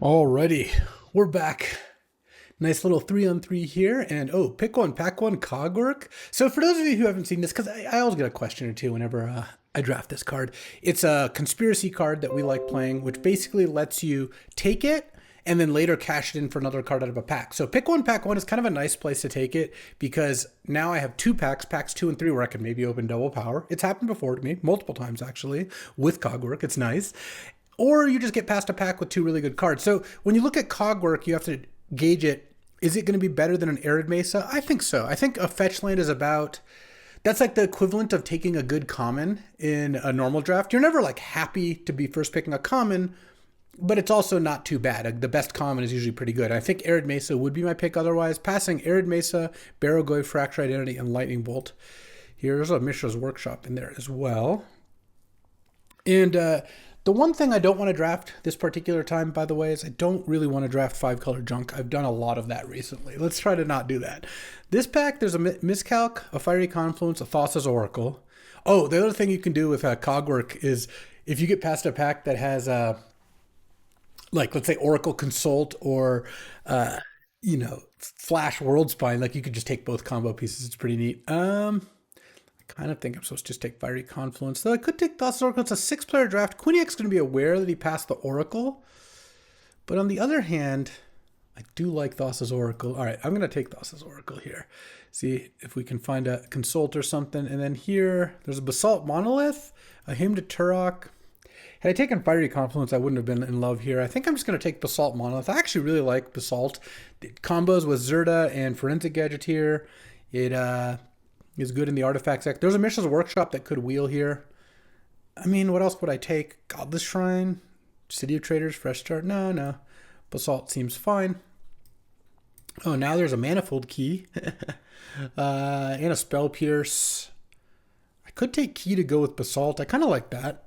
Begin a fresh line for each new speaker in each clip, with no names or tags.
Alrighty, we're back. Nice little 3-on-3 here, and oh, pick one, pack one, Cogwork. So for those of you who haven't seen this, because I always get a question or two whenever I draft this card. It's a conspiracy card that we like playing, which basically lets you take it and then later cash it in for another card out of a pack. So pick one, pack one is kind of a nice place to take it because now I have two packs, packs 2 and 3, where I can maybe open double power. It's happened before to me, multiple times actually, with Cogwork. It's nice. Or you just get past a pack with two really good cards. So when you look at Cogwork, you have to gauge it. Is it going to be better than an Arid Mesa? I think so. I think a fetch land is about, that's like the equivalent of taking a good common in a normal draft. You're never like happy to be first picking a common, but it's also not too bad. The best common is usually pretty good. I think Arid Mesa would be my pick otherwise. Passing Arid Mesa, Barrow Fracture Identity, and Lightning Bolt. Here's a Mishra's Workshop in there as well. And the one thing I don't want to draft this particular time, by the way, is I don't really want to draft 5-color junk. I've done a lot of that recently. Let's try to not do that. This pack, there's a Miscalc, a Fiery Confluence, a Thassa's Oracle. Oh, the other thing you can do with Cogwork is if you get past a pack that has, like, let's say Oracle Consult or, Flash World Spine, like you could just take both combo pieces. It's pretty neat. Kind of think I'm supposed to just take Fiery Confluence. Though I could take Thassa's Oracle. It's a 6-player draft. Quiniac's going to be aware that he passed the Oracle. But on the other hand, I do like Thassa's Oracle. All right, I'm going to take Thassa's Oracle here. See if we can find a Consult or something. And then here, there's a Basalt Monolith, a Hymn to Turok. Had I taken Fiery Confluence, I wouldn't have been in love here. I think I'm just going to take Basalt Monolith. I actually really like Basalt. It combos with Zerda and Forensic Gadgeteer. It, is good in the artifacts deck. There's a Mishra's Workshop that could wheel here. I mean, what else would I take? Godless Shrine? City of Traders? Fresh Start? No. Basalt seems fine. Oh, now there's a Manifold Key. And a Spell Pierce. I could take Key to go with Basalt. I kind of like that.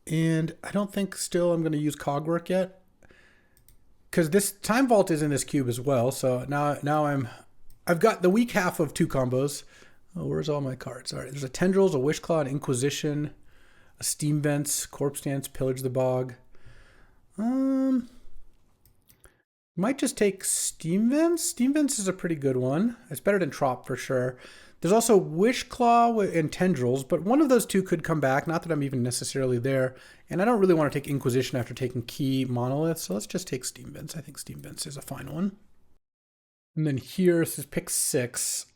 And I don't think still I'm going to use Cogwork yet. Because this Time Vault is in this cube as well. So now I've got the weak half of two combos. Oh, where's all my cards? All right, there's a Tendrils, a Wishclaw, an Inquisition, a Steam Vents, Corpse Dance, Pillage the Bog. Might just take Steam Vents. Steam Vents is a pretty good one. It's better than Trop for sure. There's also Wishclaw and Tendrils, but one of those two could come back. Not that I'm even necessarily there. And I don't really want to take Inquisition after taking Key Monolith, so let's just take Steam Vents. I think Steam Vents is a fine one. And then here, this is pick 6.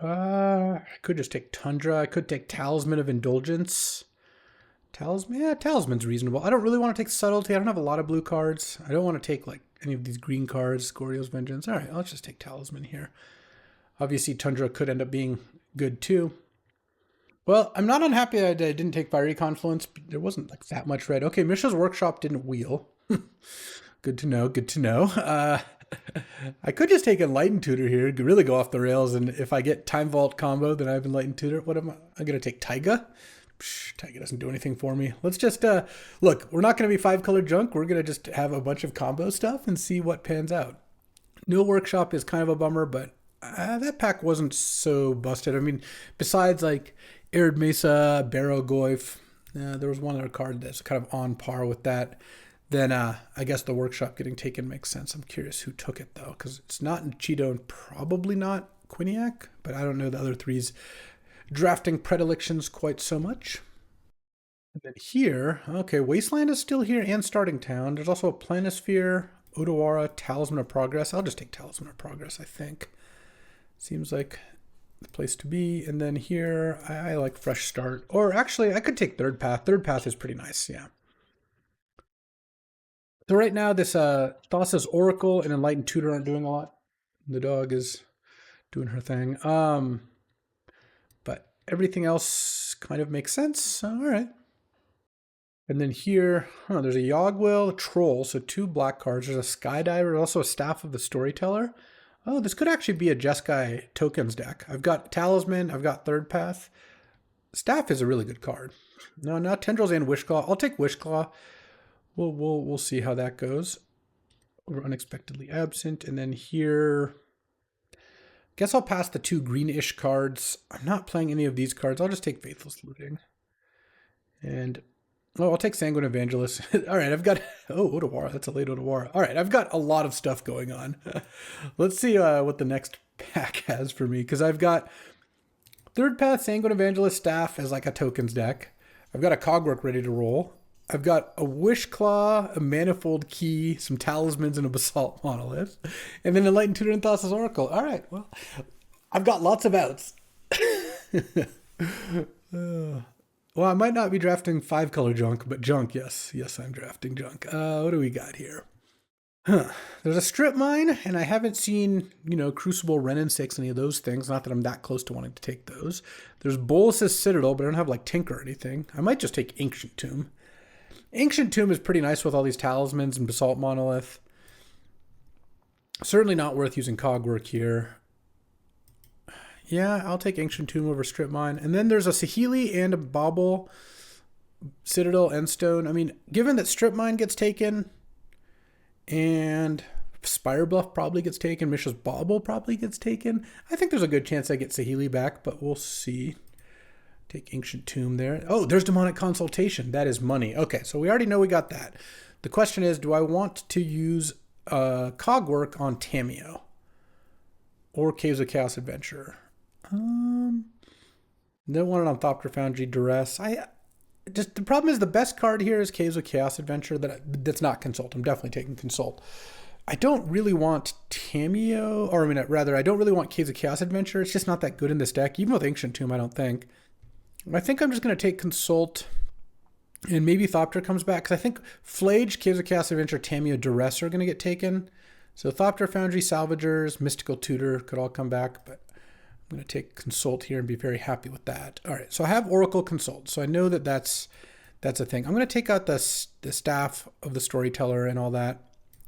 I could just take Tundra. I could take Talisman of Indulgence. Talisman? Yeah, Talisman's reasonable. I don't really want to take Subtlety. I don't have a lot of blue cards. I don't want to take like any of these green cards. Goryo's Vengeance. All right, let's just take Talisman here. Obviously, Tundra could end up being good too. Well, I'm not unhappy that I didn't take Fiery Confluence. There wasn't like that much red. Okay, Mishra's Workshop didn't wheel. Good to know. Good to know. I could just take Enlightened Tutor here, really go off the rails, and if I get Time Vault combo, then I have Enlightened Tutor. What am I? I'm going to take Taiga. Taiga doesn't do anything for me. Let's just, look, we're not going to be 5-color junk. We're going to just have a bunch of combo stuff and see what pans out. No Workshop is kind of a bummer, but that pack wasn't so busted. I mean, besides like Arid Mesa, Barrow Goyf, there was one other card that's kind of on par with that. Then I guess the Workshop getting taken makes sense. I'm curious who took it, though, because it's not Cheeto and probably not Quiniac, but I don't know the other three's drafting predilections quite so much. And then here, okay, Wasteland is still here and Starting Town. There's also a Planisphere, Odawara, Talisman of Progress. I'll just take Talisman of Progress, I think. Seems like the place to be. And then here, I like Fresh Start. Or actually, I could take Third Path. Third Path is pretty nice, yeah. So right now, this Thassa's Oracle and Enlightened Tutor aren't doing a lot. The dog is doing her thing. But everything else kind of makes sense. So, all right. And then here, there's a Yogwill, a Troll, so 2 black cards. There's a Skydiver, also a Staff of the Storyteller. Oh, this could actually be a Jeskai tokens deck. I've got Talisman, I've got Third Path. Staff is a really good card. No, not Tendrils and Wishclaw. I'll take Wishclaw. We'll see how that goes. We're unexpectedly absent. And then here, guess I'll pass the 2 greenish cards. I'm not playing any of these cards. I'll just take Faithless Looting. And Oh, I'll take Sanguine Evangelist. All right, I've got. Oh, Otawara. That's a late Otawara. All right, I've got a lot of stuff going on. Let's see what the next pack has for me, because I've got Third Path, Sanguine Evangelist, Staff as like a tokens deck. I've got a Cogwork ready to roll. I've got a Wish Claw, a Manifold Key, some Talismans, and a Basalt Monolith. And then Enlightened Tutor and Thassa's Oracle. All right, well, I've got lots of outs. Well, I might not be drafting 5-color junk, but junk, yes. Yes, I'm drafting junk. What do we got here? There's a Strip Mine, and I haven't seen, Crucible, Wrenn and Six, any of those things. Not that I'm that close to wanting to take those. There's Bolus's Citadel, but I don't have, like, Tinker or anything. I might just take Ancient Tomb. Ancient Tomb is pretty nice with all these Talismans and Basalt Monolith. Certainly not worth using Cogwork here. Yeah, I'll take Ancient Tomb over Strip Mine. And then there's a Saheeli and a Bauble, Citadel, Endstone. I mean, given that Strip Mine gets taken and Spire Bluff probably gets taken, Mishra's Bauble probably gets taken, I think there's a good chance I get Saheeli back, but we'll see. Take Ancient Tomb there. Oh, there's Demonic Consultation. That is money. Okay, so we already know we got that. The question is, do I want to use Cogwork on Tamiyo or Caves of Chaos Adventure? Don't want it on Thopter Foundry Duress. The problem is the best card here is Caves of Chaos Adventure. That's not Consult. I'm definitely taking Consult. I don't really want Tamiyo, or I don't really want Caves of Chaos Adventure. It's just not that good in this deck, even with Ancient Tomb. I don't think. I think I'm just going to take Consult, and maybe Thopter comes back, because I think Flage, Caves of Chaos Adventure, Tamiyo, Duress are going to get taken. So Thopter Foundry, Salvagers, Mystical Tutor could all come back, but I'm going to take Consult here and be very happy with that. All right, so I have Oracle Consult, so I know that that's a thing. I'm going to take out the Staff of the Storyteller and all that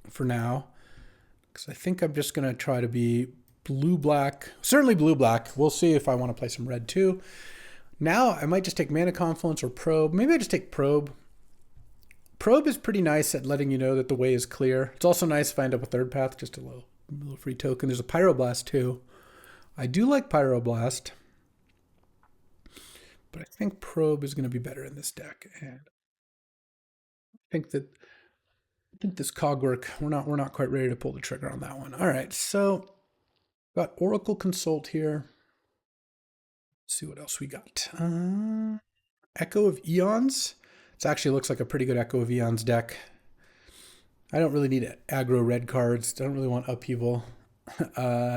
for now, because I think I'm just going to try to be blue-black, certainly blue-black. We'll see if I want to play some red too. Now I might just take Mana Confluence or Probe. Maybe I just take Probe. Probe is pretty nice at letting you know that the way is clear. It's also nice if I end up with Third Path, just a little free token. There's a Pyroblast too. I do like Pyroblast, but I think Probe is going to be better in this deck. And I think this Cogwork, we're not quite ready to pull the trigger on that one. All right, so got Oracle Consult here. Let's see what else we got. Echo of Eons. This actually looks like a pretty good Echo of Eons deck. I don't really need aggro red cards. I don't really want Upheaval.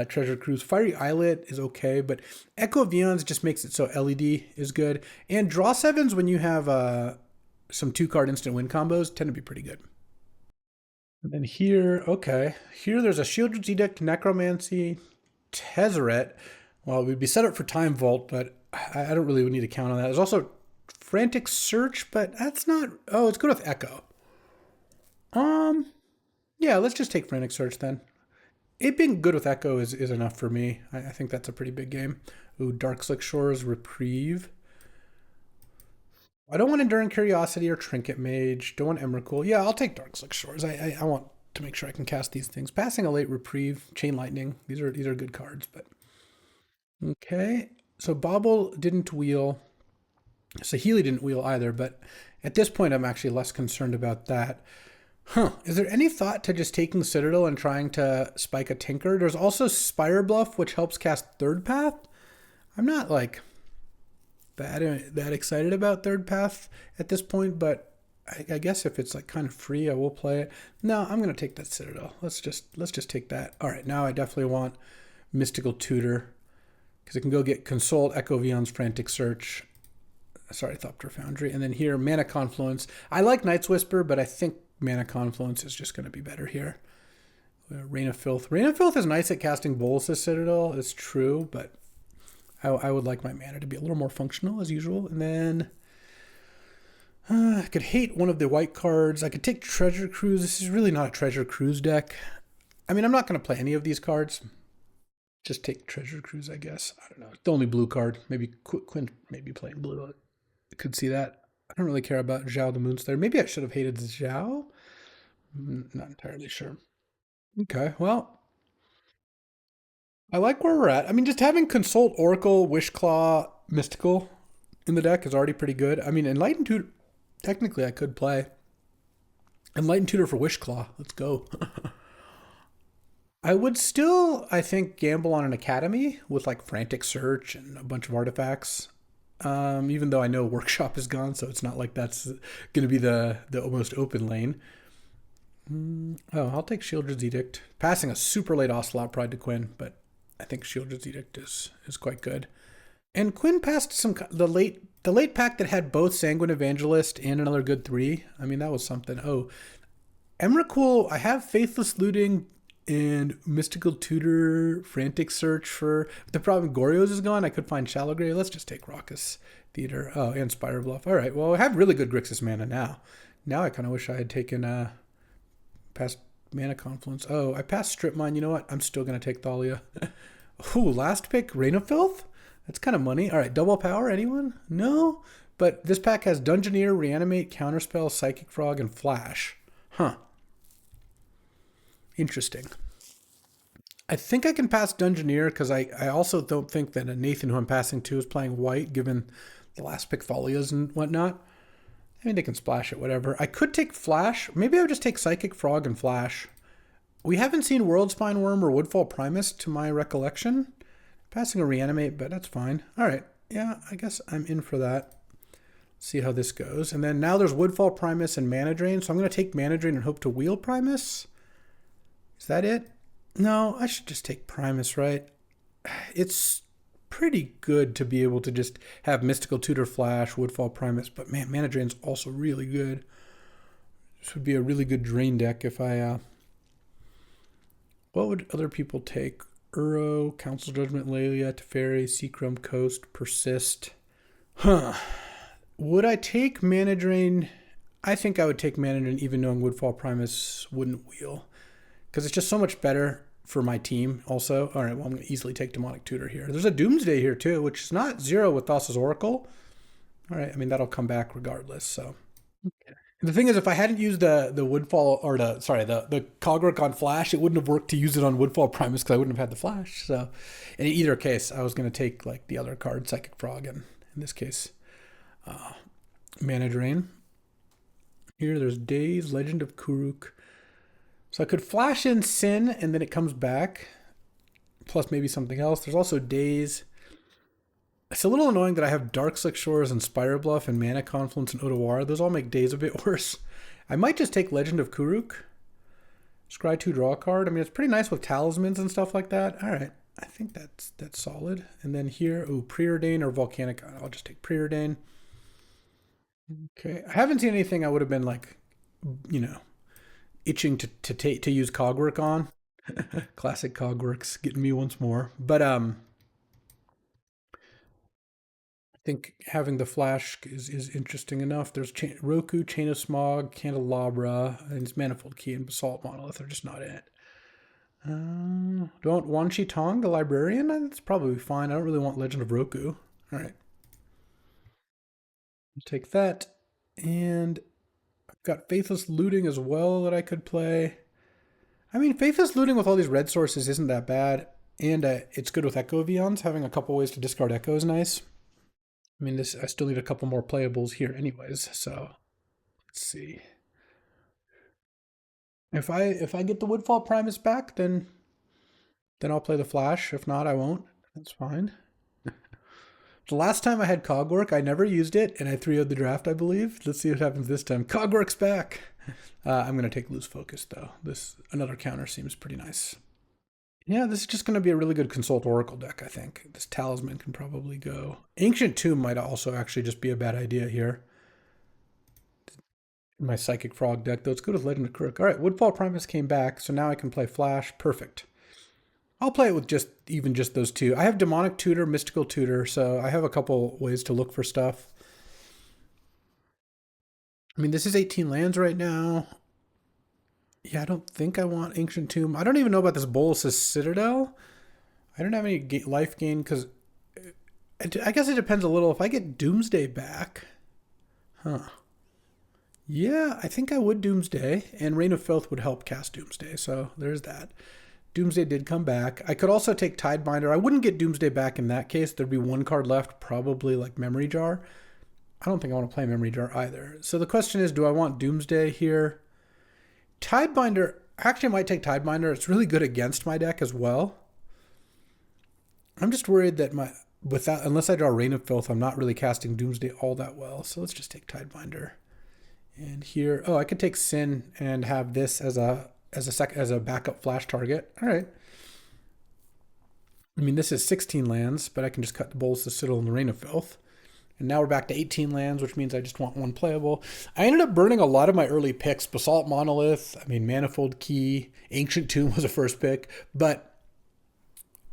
Treasure Cruise. Fiery Islet is okay, but Echo of Eons just makes it so LED is good. And Draw 7s, when you have some 2-card instant win combos, tend to be pretty good. And then here there's a Shieldred's Edict, Necromancy, Tezzeret. Well, it would be set up for Time Vault, but I don't really need to count on that. There's also Frantic Search, but that's not... Oh, it's good with Echo. Yeah, let's just take Frantic Search then. It being good with Echo is enough for me. I think that's a pretty big game. Ooh, Darkslick Shores, Reprieve. I don't want Enduring Curiosity or Trinket Mage. Don't want Emrakul. Yeah, I'll take Darkslick Shores. I want to make sure I can cast these things. Passing a late Reprieve, Chain Lightning. These are good cards, but... Okay, so Bauble didn't wheel. Saheeli didn't wheel either, but at this point I'm actually less concerned about that. Is there any thought to just taking Citadel and trying to spike a Tinker? There's also Spire Bluff, which helps cast Third Path. I'm not like that excited about Third Path at this point, but I guess if it's like kind of free, I will play it. No, I'm going to take that Citadel. Let's just take that. All right, now I definitely want Mystical Tutor, because it can go get Consult, Echo of Eons, Frantic Search. Sorry, Thopter Foundry. And then here, Mana Confluence. I like Night's Whisper, but I think Mana Confluence is just going to be better here. Rain of Filth. Rain of Filth is nice at casting Bolus's Citadel. It's true, but I would like my mana to be a little more functional as usual. And then I could hate one of the white cards. I could take Treasure Cruise. This is really not a Treasure Cruise deck. I mean, I'm not going to play any of these cards. Just take Treasure Cruise, I guess. I don't know. It's the only blue card. Maybe Quint maybe playing blue. I could see that. I don't really care about Zhao the Moonslayer. Maybe I should have hated Zhao. Not entirely sure. Okay, well, I like where we're at. I mean, just having Consult, Oracle, Wishclaw, Mystical in the deck is already pretty good. I mean, Enlightened Technically, I could play Enlightened Tutor for Wishclaw. Let's go. I would still, I think, gamble on an academy with like frantic search and a bunch of artifacts. Even though I know workshop is gone, so it's not like that's going to be the most open lane. Oh, I'll take Shieldred's Edict. Passing a super late Ocelot Pride to Quinn, but I think Shieldred's Edict is quite good. And Quinn passed the late pack that had both Sanguine Evangelist and another good 3. I mean, that was something. Oh, Emrakul, I have Faithless Looting and Mystical Tutor, Frantic Search for... The problem, Goryo's is gone. I could find Shallow Grave. Let's just take Raucous Theater. Oh, and Spire Bluff. All right, well, I have really good Grixis mana now. Now I kind of wish I had taken past Mana Confluence. Oh, I passed Strip Mine. You know what? I'm still going to take Thalia. Ooh, last pick, Reign of Filth? That's kind of money. All right, double power, anyone? No? But this pack has Dungeoneer, Reanimate, Counterspell, Psychic Frog, and Flash. Huh. Interesting. I think I can pass Dungeoneer because I also don't think that Nathan, who I'm passing to, is playing white, given the last pick Thalias and whatnot. I mean, they can splash it, whatever. I could take Flash. Maybe I would just take Psychic Frog and Flash. We haven't seen Worldspine Worm or Woodfall Primus, to my recollection. Passing a Reanimate, but that's fine. All right. Yeah, I guess I'm in for that. See how this goes. And then now there's Woodfall Primus and Mana Drain. So I'm going to take Mana Drain and hope to wheel Primus. Is that it? No, I should just take Primus, right? It's pretty good to be able to just have Mystical Tutor Flash, Woodfall Primus. But man, Mana Drain's also really good. This would be a really good drain deck if I... What would other people take? Uro, Council Judgment, Lelia, Teferi, Seacrum, Coast, Persist. Huh. Would I take Mana Drain? I think I would take Mana Drain even knowing Woodfall Primus wouldn't wheel. Because it's just so much better for my team also. All right, well, I'm going to easily take Demonic Tutor here. There's a Doomsday here too, which is not 0 with Thassa's Oracle. All right, I mean, that'll come back regardless, so. Okay. And the thing is, if I hadn't used the Woodfall, or the Cogwork on Flash, it wouldn't have worked to use it on Woodfall Primus because I wouldn't have had the Flash. So in either case, I was going to take like the other card, Psychic Frog, and in this case, Mana Drain. Here, there's Days, Legend of Kuruk. So I could flash in Sin, and then it comes back, plus maybe something else. There's also Days. It's a little annoying that I have Dark Slick Shores and Spire Bluff and Mana Confluence and Otawara. Those all make Days a bit worse. I might just take Legend of Kuruk. Scry 2, draw a card. I mean, it's pretty nice with talismans and stuff like that. All right. I think that's solid. And then here, Preordain or Volcanic. I'll just take Preordain. Okay. I haven't seen anything I would have been like, itching to use Cogwork on. Classic Cogworks getting me once more. But I think having the Flash is interesting enough. There's Roku, Chain of Smog, Candelabra, and it's Manifold Key and Basalt Monolith are just not in it. Do I want Wan Shi Tong, the Librarian? That's probably fine. I don't really want Legend of Roku. All right. I'll take that. And I've got Faithless Looting as well that I could play. I mean, Faithless Looting with all these red sources isn't that bad. And it's good with Echo Vions. Having a couple ways to discard Echo is nice. I mean, I still need a couple more playables here anyways. So let's see. If I get the Woodfall Primus back, then I'll play the Flash. If not, I won't. That's fine. The last time I had Cogwork, I never used it, and I 3-0'd the draft, I believe. Let's see what happens this time. Cogwork's back. I'm going to take Loose Focus, though. Another counter seems pretty nice. Yeah, this is just going to be a really good Consult Oracle deck, I think. This Talisman can probably go. Ancient Tomb might also actually just be a bad idea here. My Psychic Frog deck, though. It's good with Legend of Kuruk. All right, Woodfall Primus came back, so now I can play Flash. Perfect. I'll play it with just those two. I have Demonic Tutor, Mystical Tutor, so I have a couple ways to look for stuff. I mean, this is 18 lands right now. Yeah, I don't think I want Ancient Tomb. I don't even know about this Bolas' Citadel. I don't have any life gain because I guess it depends a little. If I get Doomsday back, yeah, I think I would Doomsday, and Reign of Filth would help cast Doomsday, so there's that. Doomsday did come back. I could also take Tidebinder. I wouldn't get Doomsday back in that case. There'd be one card left, probably like Memory Jar. I don't think I want to play Memory Jar either. So the question is, do I want Doomsday here? Tidebinder, actually I might take Tidebinder. It's really good against my deck as well. I'm just worried that unless I draw Rain of Filth, I'm not really casting Doomsday all that well. So let's just take Tidebinder. And here, I could take Sin and have this as a backup flash target. All right. I mean, this is 16 lands, but I can just cut the Bowls to Sigil and the Rain of Filth. And now we're back to 18 lands, which means I just want one playable. I ended up burning a lot of my early picks. Basalt Monolith, Manifold Key, Ancient Tomb was a first pick. But,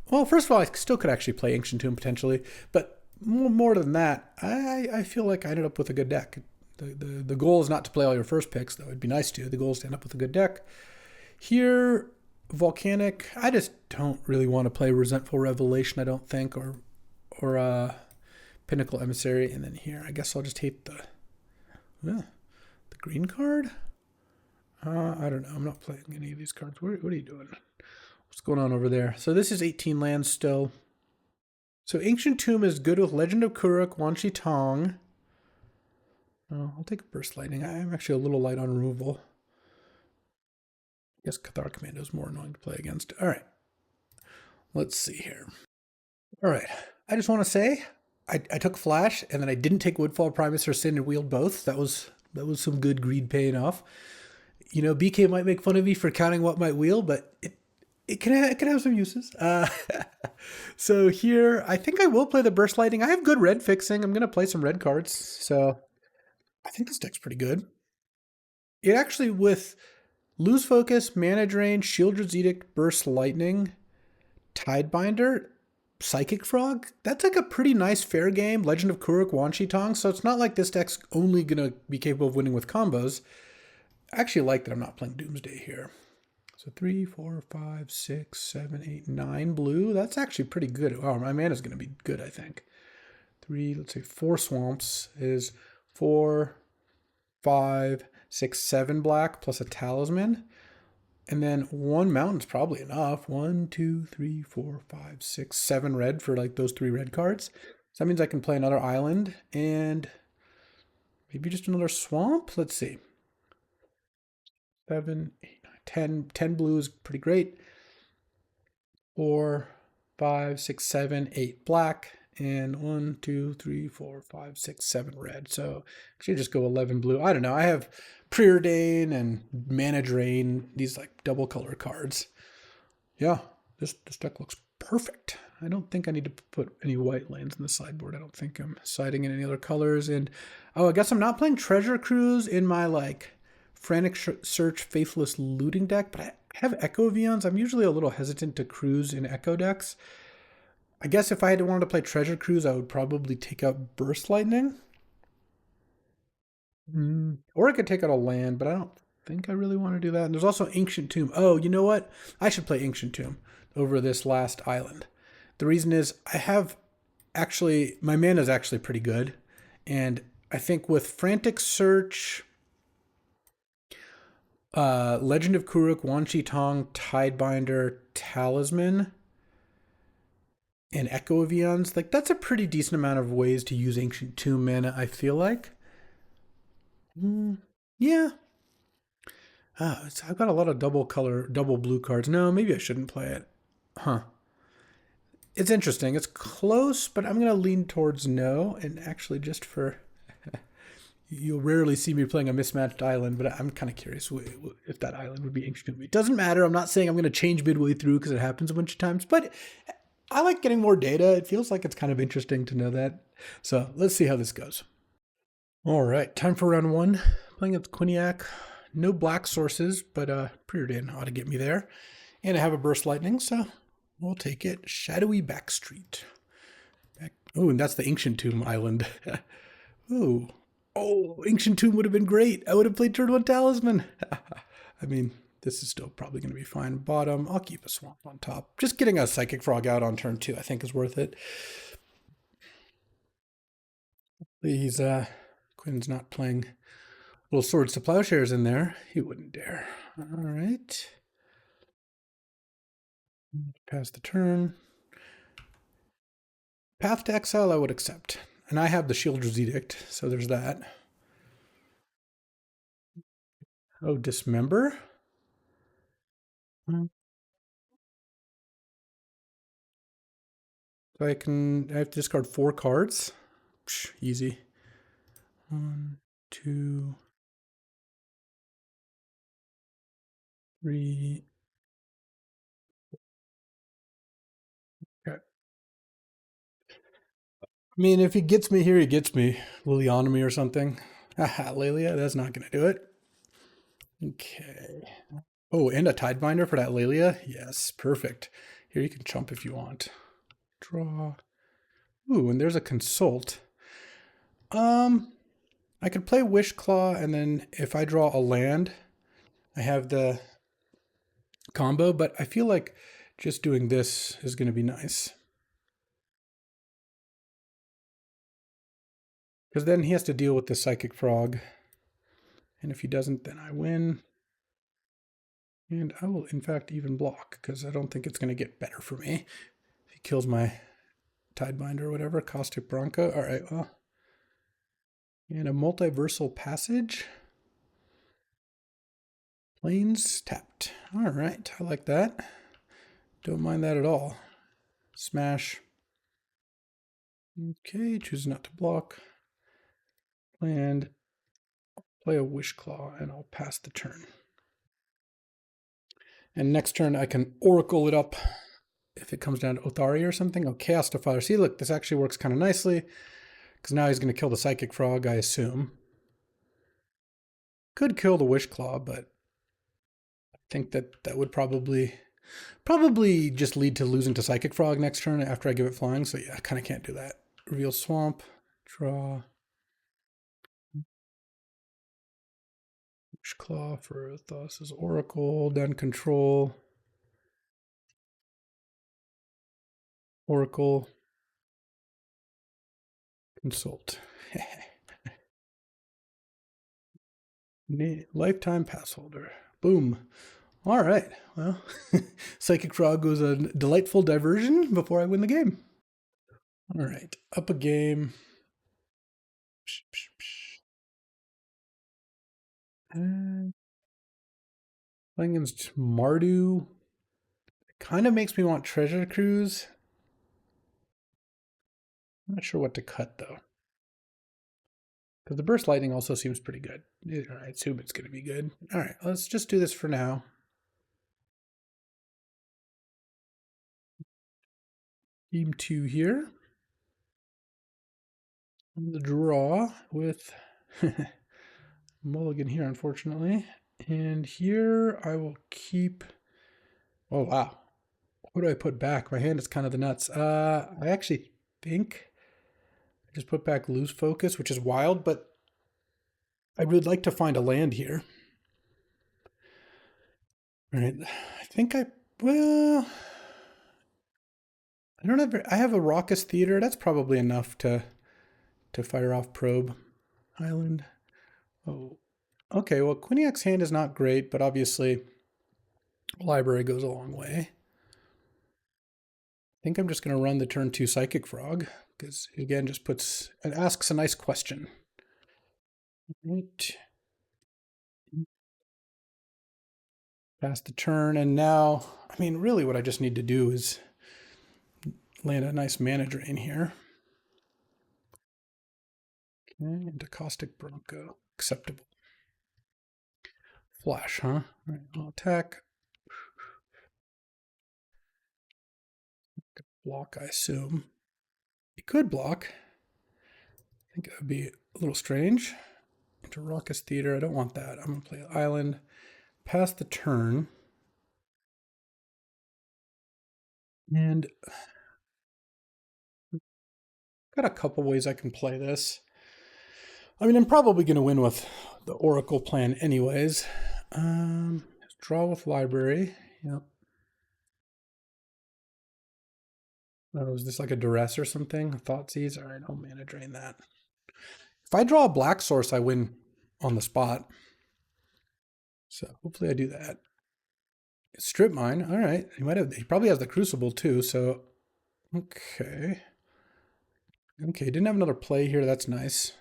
well, first of all, I still could actually play Ancient Tomb potentially. But more than that, I feel like I ended up with a good deck. The goal is not to play all your first picks, though. It'd be nice to. The goal is to end up with a good deck. Here, Volcanic, I just don't really want to play Resentful Revelation, I don't think, or Pinnacle Emissary. And then here, I guess I'll just hate the green card. I don't know. I'm not playing any of these cards. What are you doing? What's going on over there? So this is 18 lands still. So Ancient Tomb is good with Legend of Kuruk, Wan Shi Tong. I'll take Burst Lightning. I'm actually a little light on removal. I guess Cathar Commando is more annoying to play against. All right. Let's see here. All right. I just want to say I took Flash, and then I didn't take Woodfall Primus or Sin and wheeled both. That was some good greed paying off. BK might make fun of me for counting what might wheel, but it can have some uses. So here, I think I will play the Burst Lightning. I have good red fixing. I'm going to play some red cards. So I think this deck's pretty good. It actually, with Lose Focus, Mana Drain, Shieldred's Edict, Burst Lightning, Tidebinder, Psychic Frog, that's like a pretty nice fair game. Legend of Kuruk, Wan Shi Tong. So it's not like this deck's only going to be capable of winning with combos. I actually like that I'm not playing Doomsday here. So 3, 4, 5, 6, 7, 8, 9 blue. That's actually pretty good. Oh, my mana's going to be good, I think. 3, let's say 4 swamps is 4, 5, 6, 7 black plus a talisman. And then 1 mountain's probably enough. 1, 2, 3, 4, 5, 6, 7 red for like those 3 red cards. So that means I can play another island and maybe just another swamp. Let's see. 7, 8, 9, 10 blue is pretty great. 4, 5, 6, 7, 8 black. And 1, 2, 3, 4, 5, 6, 7 red. So actually just go 11 blue. I don't know. I have Preordain and Mana Drain, these like double color cards. Yeah, this deck looks perfect. I don't think I need to put any white lands in the sideboard. I don't think I'm siding in any other colors. And I guess I'm not playing Treasure Cruise in my like Frantic Search Faithless Looting deck, but I have Echo Vions. I'm usually a little hesitant to cruise in Echo decks. I guess if I had wanted to play Treasure Cruise, I would probably take out Burst Lightning. Or I could take out a land, but I don't think I really want to do that. And there's also Ancient Tomb. Oh, you know what? I should play Ancient Tomb over this last island. The reason is my mana is actually pretty good. And I think with Frantic Search, Legend of Kuruk, Wan Shi Tong, Tidebinder, Talisman, and Echo of Eons, like that's a pretty decent amount of ways to use Ancient Tomb mana, I feel like. Yeah. I've got a lot of double blue cards. No, maybe I shouldn't play it. Huh. It's interesting. It's close, but I'm going to lean towards no. And actually just for... You'll rarely see me playing a mismatched island, but I'm kind of curious if that island would be Ancient Tomb. It doesn't matter. I'm not saying I'm going to change midway through because it happens a bunch of times, but I like getting more data. It feels like it's kind of interesting to know that. So let's see how this goes. All right, time for round 1. Playing up Quiniac. No black sources, but Preordain ought to get me there. And I have a Burst Lightning, so we'll take it. Shadowy Backstreet. Oh, and that's the Ancient Tomb island. Ooh. Oh, Ancient Tomb would have been great. I would have played turn 1 Talisman. I mean, this is still probably going to be fine. Bottom, I'll keep a swamp on top. Just getting a Psychic Frog out on turn 2, I think, is worth it. Quinn's not playing little Swords to Plowshares in there. He wouldn't dare. All right. Pass the turn. Path to Exile, I would accept. And I have the Shielder's Edict, so there's that. Oh, Dismember? So I have to discard 4 cards. Psh, easy. 1, 2, 3. Okay. I mean, if he gets me here, he gets me. Will he honor me or something? Haha, Lelia, that's not going to do it. Okay. Oh, and a Tidebinder for that Lelia? Yes, perfect. Here you can chump if you want. Draw. Ooh, and there's a Consult. I could play Wish Claw, and then if I draw a land, I have the combo, but I feel like just doing this is going to be nice. Because then he has to deal with the Psychic Frog. And if he doesn't, then I win. And I will, in fact, even block, because I don't think it's going to get better for me. If he kills my Tidebinder or whatever, Caustic Bronco. All right, well. And a Multiversal Passage. Planes tapped. All right, I like that. Don't mind that at all. Smash. Okay, choose not to block. And play a Wish Claw, and I'll pass the turn. And next turn, I can Oracle it up if it comes down to Othari or something. Oh, Chaos Defiler. See, look, this actually works kind of nicely, because now he's going to kill the Psychic Frog, I assume. Could kill the Wish Claw, but I think that would probably just lead to losing to Psychic Frog next turn after I give it flying. So yeah, I kind of can't do that. Reveal Swamp, draw. Wish Claw for Thassa's Oracle, then control. Oracle. Consult. Lifetime pass holder. Boom. All right. Well, Psychic Frog was a delightful diversion before I win the game. All right. Up a game. Playing against Mardu. Kind of makes me want Treasure Cruise. I'm not sure what to cut, though. Because the Burst Lightning also seems pretty good. I assume it's going to be good. All right, let's just do this for now. Team 2 here. The draw with Mulligan here, unfortunately. And here I will keep... Oh, wow. What do I put back? My hand is kind of the nuts. I actually think I just put back Lose Focus, which is wild, but I would like to find a land here. All right. I think well, I don't have, I have a Raucous Theater. That's probably enough to fire off Probe Island. Oh, okay. Well, Quiniac's hand is not great, but obviously Library goes a long way. I think I'm just going to run the turn 2 Psychic Frog, because again, just it asks a nice question. Right. Pass the turn, and now, I mean, really what I just need to do is land a nice mana drain here. Okay, into Caustic Bronco. Acceptable. Flash, huh? All right, I'll attack. Block, I assume. He could block. I think it would be a little strange. Into Raucous Theater. I don't want that. I'm going to play Island. Pass the turn. And got a couple ways I can play this. I mean, I'm probably going to win with the Oracle plan anyways. Draw with Library. Yep. Oh, is this like a Duress or something? Thoughtseize? All right, I'll mana drain that. If I draw a black source, I win on the spot. So hopefully I do that. Strip Mine. All right. He probably has the Crucible too. So, okay. Okay, didn't have another play here. That's nice.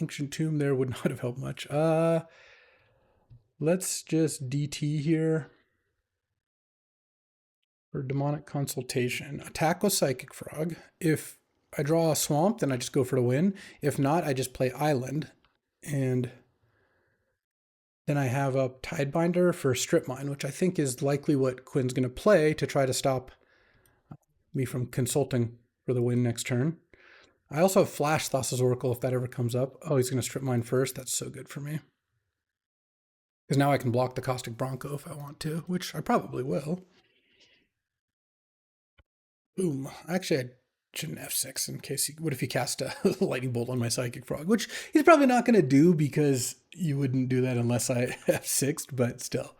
Ancient Tomb there would not have helped much. Let's just DT here for Demonic Consultation. Attack with Psychic Frog. If I draw a Swamp, then I just go for the win. If not, I just play Island. And then I have a Tidebinder for Strip Mine, which I think is likely what Quinn's going to play to try to stop me from consulting for the win next turn. I also have Flash Thassa's Oracle if that ever comes up. Oh, he's going to Strip Mine first. That's so good for me. Because now I can block the Caustic Bronco if I want to, which I probably will. Boom. Actually, I shouldn't F6 in case what if he cast a lightning bolt on my Psychic Frog, which he's probably not going to do because you wouldn't do that unless I F6'd, but still.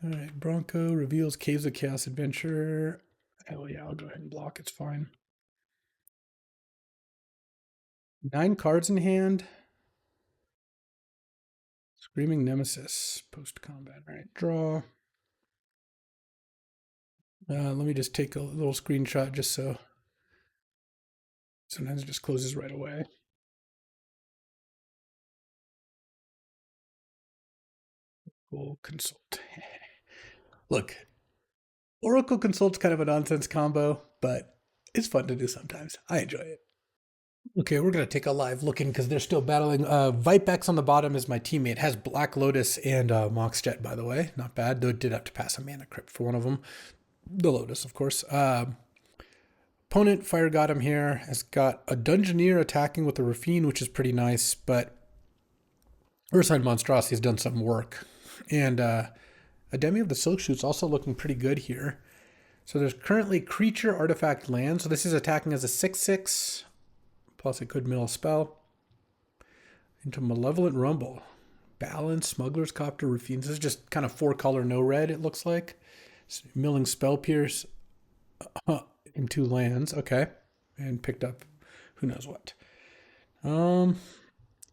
All right, Bronco reveals Caves of Chaos Adventure. Oh yeah, I'll go ahead and block. It's fine. 9 cards in hand. Screaming Nemesis, post-combat. All right, draw. Let me just take a little screenshot just so sometimes it just closes right away. We'll consult. Look, Oracle Consult's kind of a nonsense combo, but it's fun to do sometimes. I enjoy it. Okay, we're going to take a live look in because they're still battling. Vipex on the bottom is my teammate. It has Black Lotus and Moxjet, by the way. Not bad, though it did have to pass a Mana Crypt for one of them. The Lotus, of course. Opponent, Fire God, here, has got a Dungeoneer attacking with a Rafine, which is pretty nice, but Ursine Monstrosity has done some work. And a Demi of the Silk Shoot's also looking pretty good here. So there's currently Creature, Artifact, Land. So this is attacking as a 6/6. Plus it could mill a spell. Into Malevolent Rumble. Balance, Smuggler's Copter, Rafine. This is just kind of 4-color, no red, it looks like. Milling Spell Pierce in 2 lands. Okay. And picked up who knows what.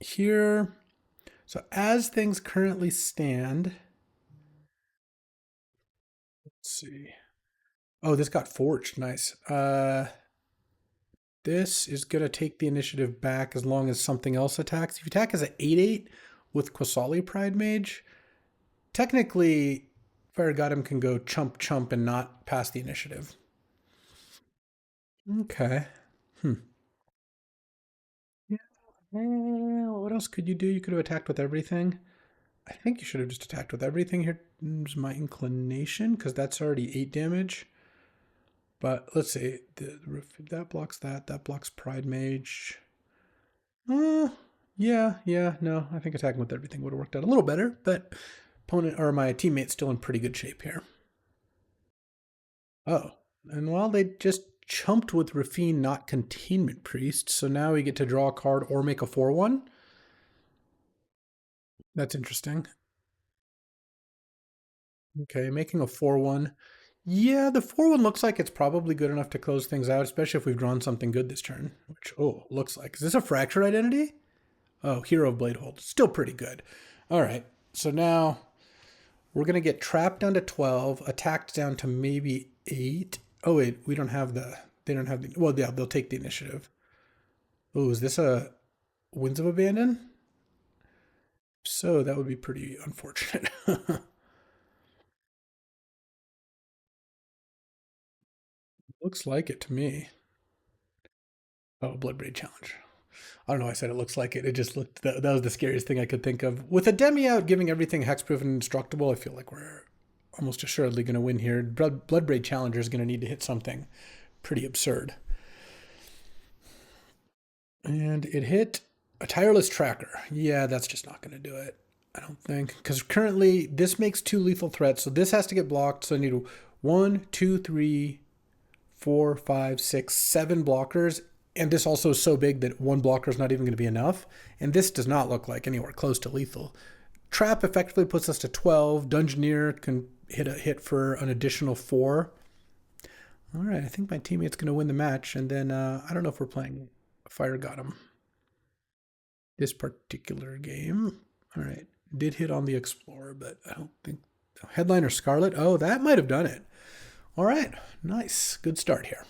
Here. So as things currently stand. Let's see. Oh, this got forged. Nice. This is going to take the initiative back as long as something else attacks. If you attack as an 8/8 with Quasali Pride Mage, technically Fire Goddam can go chump chump and not pass the initiative. Okay. Yeah. What else could you do? You could have attacked with everything. I think you should have just attacked with everything. Here's my inclination, because that's already 8 damage. But let's see. That blocks that. That blocks Pride Mage. Yeah, no. I think attacking with everything would have worked out a little better, but opponent or my teammate's still in pretty good shape here. Oh, and well, they just chumped with Rafine, not Containment Priest, so now we get to draw a card or make a 4/1. That's interesting. Okay, making a 4/1. Yeah, the 4/1 looks like it's probably good enough to close things out, especially if we've drawn something good this turn, which, oh, looks like. Is this a Fractured Identity? Oh, Hero of Bladehold. Still pretty good. All right, so now we're going to get trapped down to 12, attacked down to maybe 8. Oh, wait, we don't have the, they don't have the, well, yeah, they'll take the initiative. Oh, is this a Winds of Abandon? So that would be pretty unfortunate. Looks like it to me. Oh, Bloodbraid Challenge. I don't know why I said it looks like it. It just looked, that was the scariest thing I could think of. With a Demi out giving everything hexproof and indestructible, I feel like we're almost assuredly going to win here. Bloodbraid Challenger is going to need to hit something pretty absurd. And it hit a Tireless Tracker. Yeah, that's just not going to do it, I don't think. Because currently, this makes 2 lethal threats, so this has to get blocked. So I need 1, 2, 3, 4, 5, 6, 7 blockers. And this also is so big that 1 blocker is not even going to be enough. And this does not look like anywhere close to lethal. Trap effectively puts us to 12. Dungeoneer can hit a hit for an additional 4. All right, I think my teammate's going to win the match. And then I don't know if we're playing Fire Gotham this particular game. All right, did hit on the Explorer, but I don't think... Headliner Scarlet. Oh, that might have done it. All right, nice. Good start here.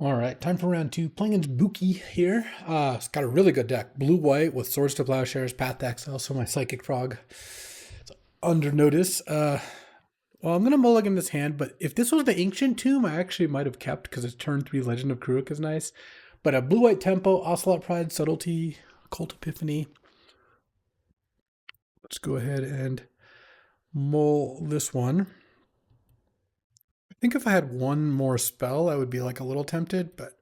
All right, time for round two. Playing against Buki here. It's got a really good deck. Blue-white with Swords to Plowshares, Path to Exile, so my Psychic Frog. It's under notice. Well, I'm going to mulligan this hand, but if this was the Ancient Tomb, I actually might have kept because it's turn 3 Legend of Kuruk is nice. But a blue-white Tempo, Ocelot Pride, Subtlety, Occult Epiphany. Let's go ahead and mull this one. I think if I had one more spell, I would be like a little tempted, but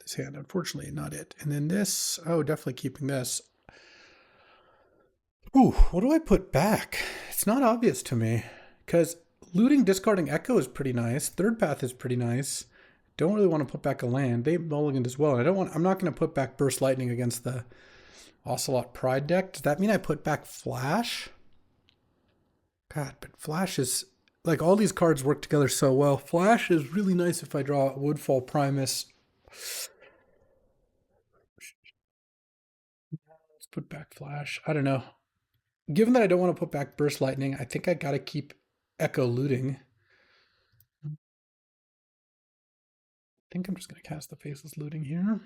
this hand, unfortunately, not it. And then this, oh, definitely keeping this. Ooh, what do I put back? It's not obvious to me because looting, discarding Echo is pretty nice. Third Path is pretty nice. Don't really want to put back a land. They mulliganed as well. I'm not going to put back Burst Lightning against the Ocelot Pride deck. Does that mean I put back Flash? God, but Flash is like all these cards work together so well. Flash is really nice if I draw Woodfall Primus. Let's put back Flash. I don't know. Given that I don't want to put back Burst Lightning, I think I got to keep Echo Looting. I think I'm just going to cast the Faceless Looting here.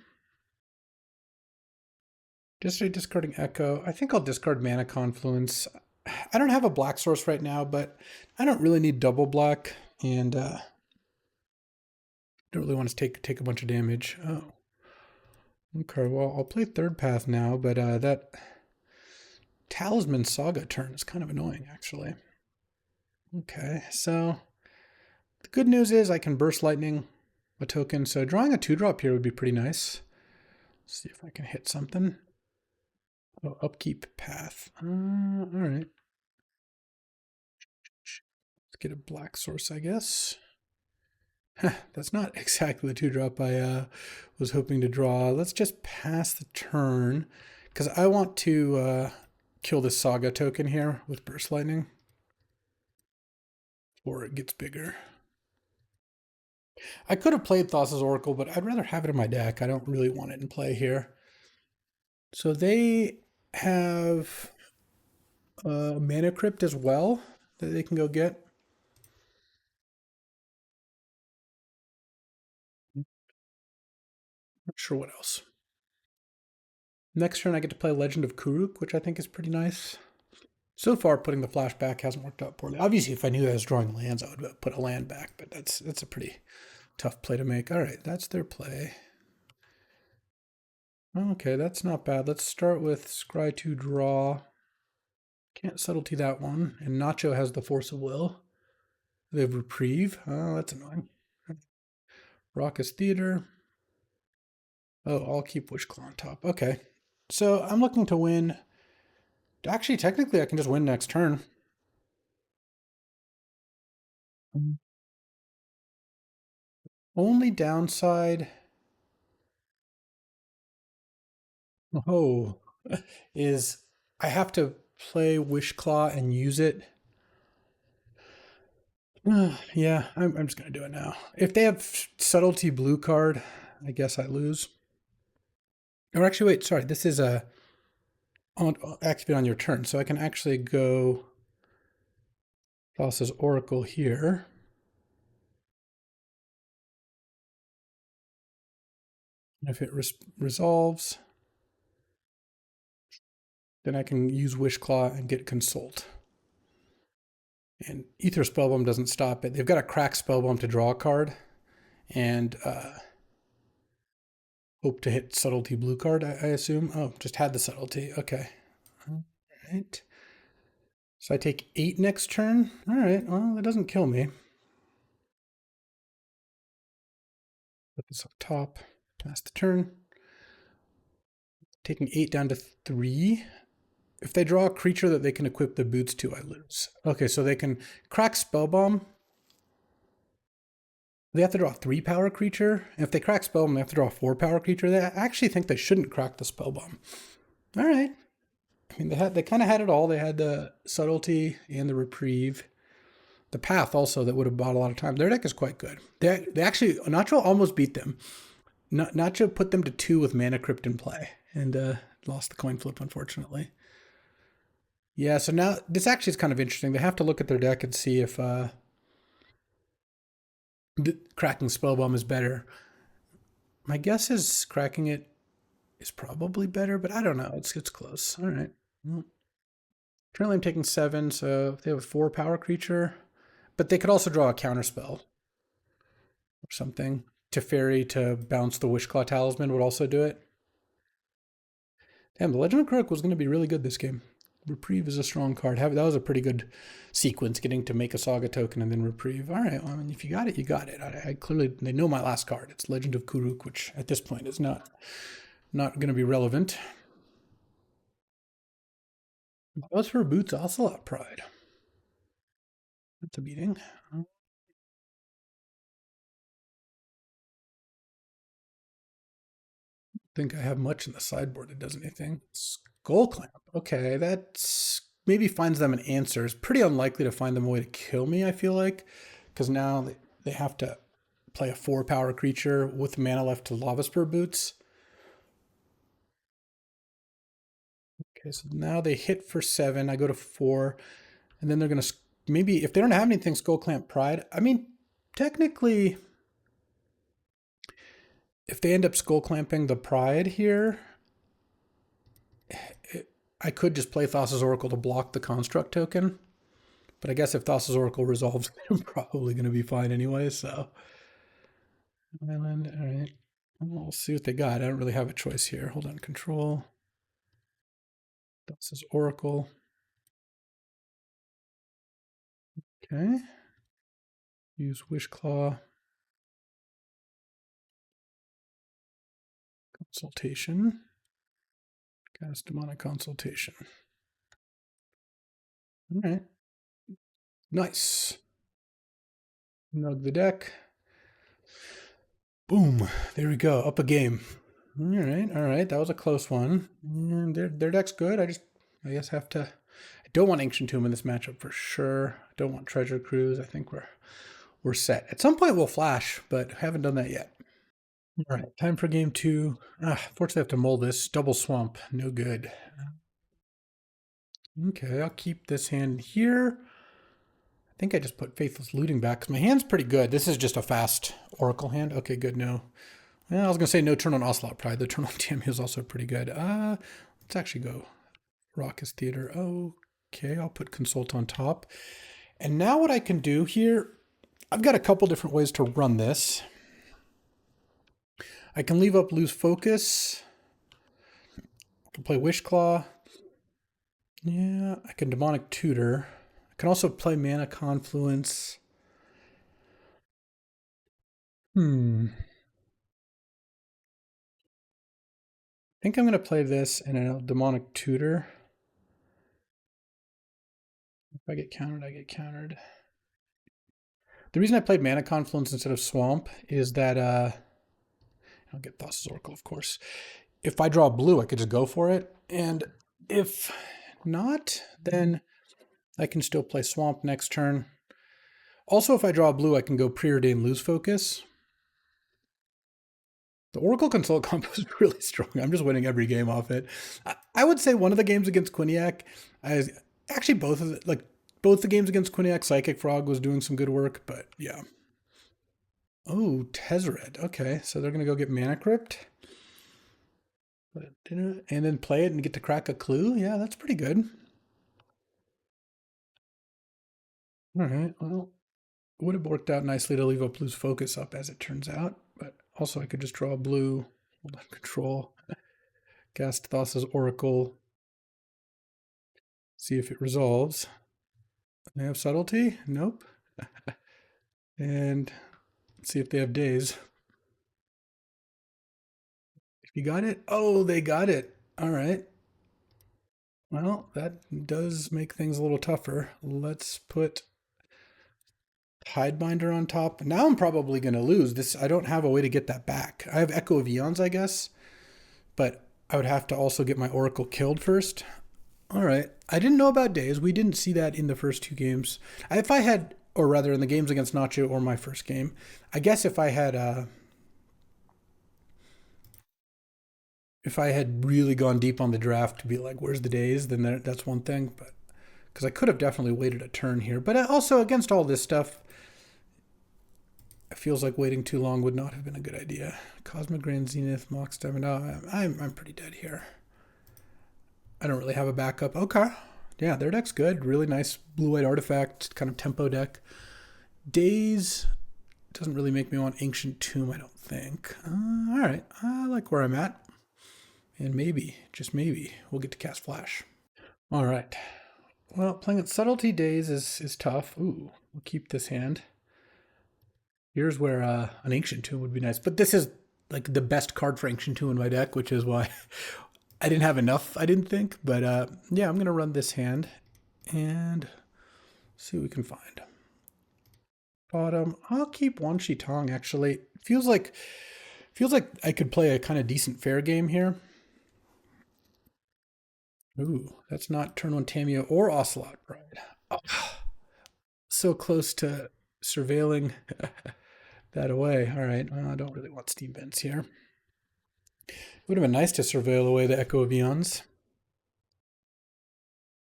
Just discarding Echo. I think I'll discard Mana Confluence. I don't have a black source right now, but I don't really need double black, and don't really want to take a bunch of damage. Oh, okay. Well, I'll play Third Path now, but that Talisman Saga turn is kind of annoying, actually. Okay, so the good news is I can Burst Lightning a token, so drawing a 2-drop here would be pretty nice. Let's see if I can hit something. Oh, Upkeep Path. All right. Let's get a black source, I guess. That's not exactly the 2-drop I was hoping to draw. Let's just pass the turn because I want to kill this Saga token here with Burst Lightning before it gets bigger. I could have played Thassa's Oracle, but I'd rather have it in my deck. I don't really want it in play here. So they have Mana Crypt as well that they can go get. Not sure what else. Next turn I get to play Legend of Kuruk, which I think is pretty nice. So far, putting the flash back hasn't worked out poorly. Obviously, if I knew I was drawing lands, I would put a land back, but that's a pretty tough play to make. All right, that's their play. Okay, that's not bad. Let's start with Scry 2 draw. Can't subtlety that one. And Nacho has the Force of Will. They have Reprieve. Oh, that's annoying. Raucous Theater. Oh, I'll keep Wishclaw on top. Okay. So I'm looking to win. Actually, technically, I can just win next turn. Only downside is I have to play Wishclaw and use it. Yeah, I'm just going to do it now. If they have Subtlety blue card, I guess I lose. Or actually, wait, sorry. This is activate on your turn. So I can actually go Thassa's Oracle here. And if it resolves, then I can use Wishclaw and get Consult. And Ether Spellbomb doesn't stop it. They've got a Crack Spellbomb to draw a card. And hope to hit Subtlety blue card, I assume. Oh, just had the Subtlety. Okay. All right. So I take 8 next turn. All right. Well, that doesn't kill me. Put this up top. Pass the turn. Taking 8 down to 3. If they draw a creature that they can equip the boots to, I lose. Okay, so they can crack Spellbomb. They have to draw a 3-power creature. And if they crack Spellbomb, they have to draw a 4-power creature. They actually think they shouldn't crack the Spellbomb. All right. I mean, they kind of had it all. They had the Subtlety and the Reprieve. The Path also that would have bought a lot of time. Their deck is quite good. They actually, Nacho almost beat them. Nacho put them to 2 with Mana Crypt in play and lost the coin flip, unfortunately. Yeah, so now this actually is kind of interesting. They have to look at their deck and see if cracking Spellbomb is better. My guess is cracking it is probably better, but I don't know. It's close. All right. Well, currently I'm taking 7, so they have a 4 power creature. But they could also draw a counterspell or something. Teferi to bounce the Wishclaw Talisman would also do it. Damn, the Legend of Crook was going to be really good this game. Reprieve is a strong card. That was a pretty good sequence, getting to make a Saga token and then Reprieve. All right, well, I mean, if you got it, you got it. I clearly, they know my last card. It's Legend of Kuruk, which at this point is not going to be relevant. What's for Boots Ocelot Pride? That's a beating. I think I have much in the sideboard that does anything. Skull Clamp. Okay, that's maybe finds them an answer. It's pretty unlikely to find them a way to kill me, I feel like, because now they have to play a 4 power creature with mana left to Lava Spur Boots. Okay, so now they hit for 7. I go to 4, and then they're going to maybe, if they don't have anything, Skull Clamp Pride. I mean, technically, if they end up Skull Clamping the Pride here, I could just play Thassa's Oracle to block the Construct token. But I guess if Thassa's Oracle resolves, I'm probably going to be fine anyway, so. Island, all right. We'll see what they got. I don't really have a choice here. Hold on, control. Thassa's Oracle. Okay. Use Wishclaw. Consultation. Cast Demonic Consultation. All right. Nice. Nug the deck. Boom. There we go. Up a game. All right. All right. That was a close one. And their deck's good. I guess have to. I don't want Ancient Tomb in this matchup for sure. I don't want Treasure Cruise. I think we're set. At some point we'll flash, but haven't done that yet. All right. Time for game 2. Fortunately, I have to mull this. Double Swamp. No good. Okay. I'll keep this hand here. I think I just put Faithless Looting back because my hand's pretty good. This is just a fast Oracle hand. Okay, good. No. Well, I was going to say no turn on Ocelot Pride. The turn on TMU is also pretty good. Let's actually go Raucous Theater. Okay, I'll put Consult on top. And now what I can do here, I've got a couple different ways to run this. I can leave up Lose Focus. I can play Wishclaw. Yeah, I can Demonic Tutor. I can also play Mana Confluence. I think I'm going to play this and a Demonic Tutor. If I get countered, I get countered. The reason I played Mana Confluence instead of Swamp is that I'll get Thassa's Oracle, of course. If I draw blue, I could just go for it. And if not, then I can still play Swamp next turn. Also, if I draw blue, I can go Preordain Lose Focus. The Oracle Consult combo is really strong. I'm just winning every game off it. I would say one of the games against Quinniac, actually both the games against Quinniac, Psychic Frog was doing some good work, but yeah. Oh, Tezzeret. Okay, so they're going to go get Mana Crypt. And then play it and get to crack a clue. Yeah, that's pretty good. All right, well, it would have worked out nicely to leave up Blue's Focus up as it turns out, but also I could just draw blue, hold on, control, cast Thassa's Oracle, see if it resolves. They have Subtlety? Nope. And see if they have Daze. If you got it? Oh, they got it. All right. Well, that does make things a little tougher. Let's put Hidebinder on top. Now I'm probably going to lose. I don't have a way to get that back. I have Echo of Eons, I guess, but I would have to also get my Oracle killed first. All right. I didn't know about Daze. We didn't see that in the first 2 games. If I had, or rather in the games against Nacho or my first game, I guess if I had really gone deep on the draft to be like, where's the Daze, then that's one thing. But because I could have definitely waited a turn here. But also against all this stuff, feels like waiting too long would not have been a good idea. Cosmic Grand Zenith, Mox Diamond. Oh, I'm pretty dead here. I don't really have a backup. Okay. Yeah, their deck's good. Really nice blue-white artifact, kind of tempo deck. Daze doesn't really make me want Ancient Tomb, I don't think. All right, I like where I'm at. And maybe, just maybe, we'll get to cast Flash. All right. Well, playing at Subtlety Daze is tough. Ooh, we'll keep this hand. Here's where an Ancient Tomb would be nice. But this is like the best card for Ancient Tomb in my deck, which is why I didn't have enough, I didn't think. But yeah, I'm going to run this hand and see what we can find. Bottom, I'll keep Wan Shi Tong, actually. Feels like I could play a kind of decent fair game here. Ooh, that's not turn one Tamiya or Ocelot Pride. Oh, so close to surveilling that away. All right, I don't really want Steam Vents here. It would have been nice to surveil away the Echo of Eons.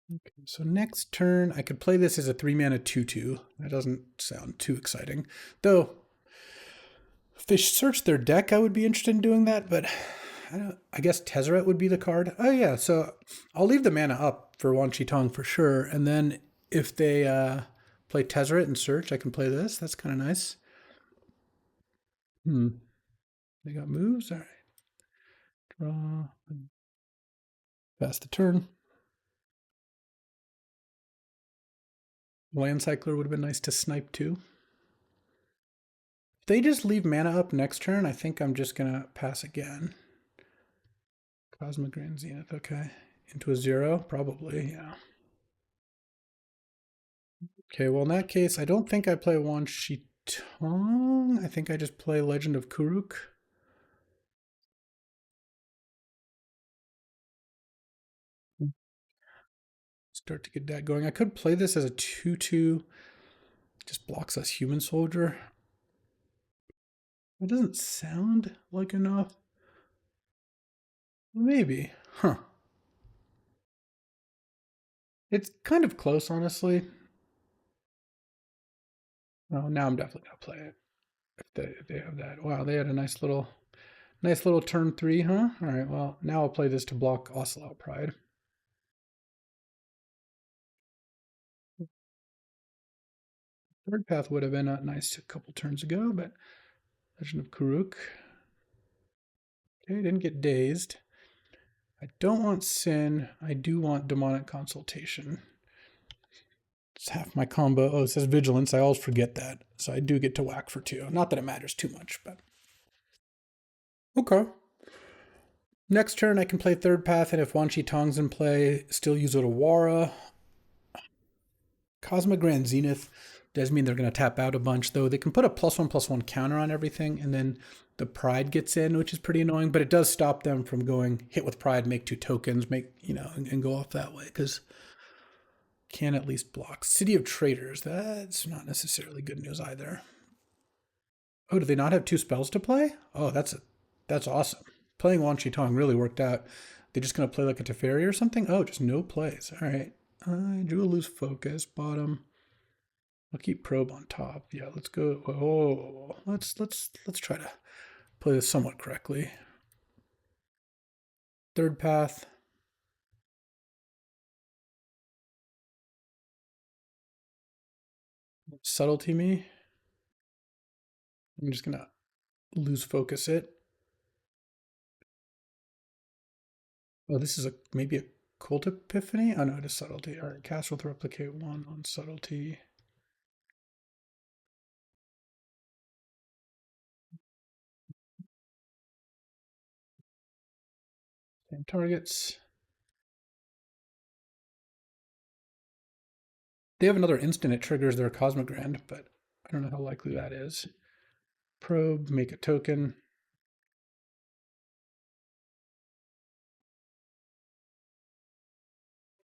Okay, so next turn, I could play this as a 3-mana 2/2. That doesn't sound too exciting. Though, if they search their deck, I would be interested in doing that, but I guess Tezzeret would be the card. Oh yeah, so I'll leave the mana up for Wan Shi Tong for sure, and then if they play Tezzeret and search, I can play this. That's kind of nice. They got moves? All right. Draw. Pass the turn. Land Cycler would have been nice to snipe too. If they just leave mana up next turn, I think I'm just going to pass again. Cosmic Grand Zenith, okay. Into a 0? Probably, yeah. Okay, well in that case, I don't think I play Wan Shi Tong. I think I just play Legend of Kuruk. Start to get that going. I could play this as a 2/2. Just blocks us Human Soldier. It doesn't sound like enough. Maybe. Huh. It's kind of close, honestly. Oh, now I'm definitely gonna play it. If they have that. Wow, they had a nice little turn 3, huh? All right, well, now I'll play this to block Ocelot Pride. Third path would have been nice a couple turns ago, but Legend of Kuruk. Okay, didn't get dazed. I don't want Sin. I do want Demonic Consultation. It's half my combo. Oh, it says Vigilance. I always forget that. So I do get to whack for 2. Not that it matters too much, but... Okay. Next turn, I can play third path, and if Wan Shi Tong's in play, still use Otawara. Cosmic Grand Zenith does mean they're going to tap out a bunch, though. They can put a +1/+1 counter on everything, and then the Pride gets in, which is pretty annoying, but it does stop them from going hit with Pride, make 2 tokens, make, and go off that way, because can at least block. City of Traders, that's not necessarily good news either. Oh, do they not have 2 spells to play? Oh, that's awesome. Playing Wan Shi Tong really worked out. They're just going to play like a Teferi or something? Oh, just no plays. All right. I drew a loose focus. Bottom. I'll keep probe on top. Yeah, let's go. Oh, let's try to play this somewhat correctly. Third path. Subtlety me. I'm just going to lose focus it. Oh, this is maybe a Cult Epiphany? Oh, no, it is Subtlety. All right, cast with Replicate 1 on Subtlety. Same targets. They have another instant, it triggers their Cosmic Grand, but I don't know how likely that is. Probe, make a token.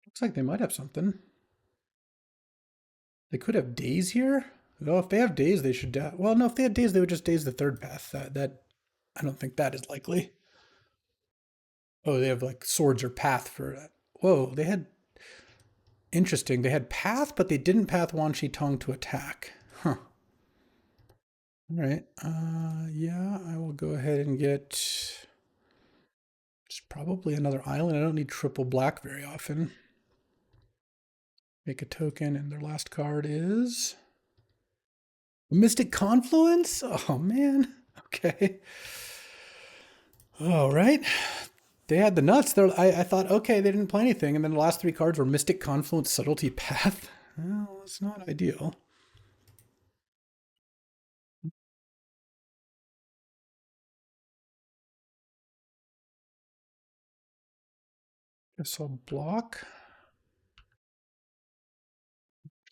Looks like they might have something. They could have days here. Well, if they have days, they should. Well, no, if they had days, they would just daze the third path. That I don't think that is likely. Oh, they have like swords or path for that. Whoa, they had interesting. They had path, but they didn't path Wan Shi Tong to attack. Huh. All right. Yeah, I will go ahead and get just probably another island. I don't need triple black very often. Make a token, and their last card is Mystic Confluence. Oh man. Okay. All right. They had the nuts. I thought, okay, they didn't play anything, and then the last three cards were Mystic Confluence, Subtlety Path. Well, it's not ideal. Guess I'll block.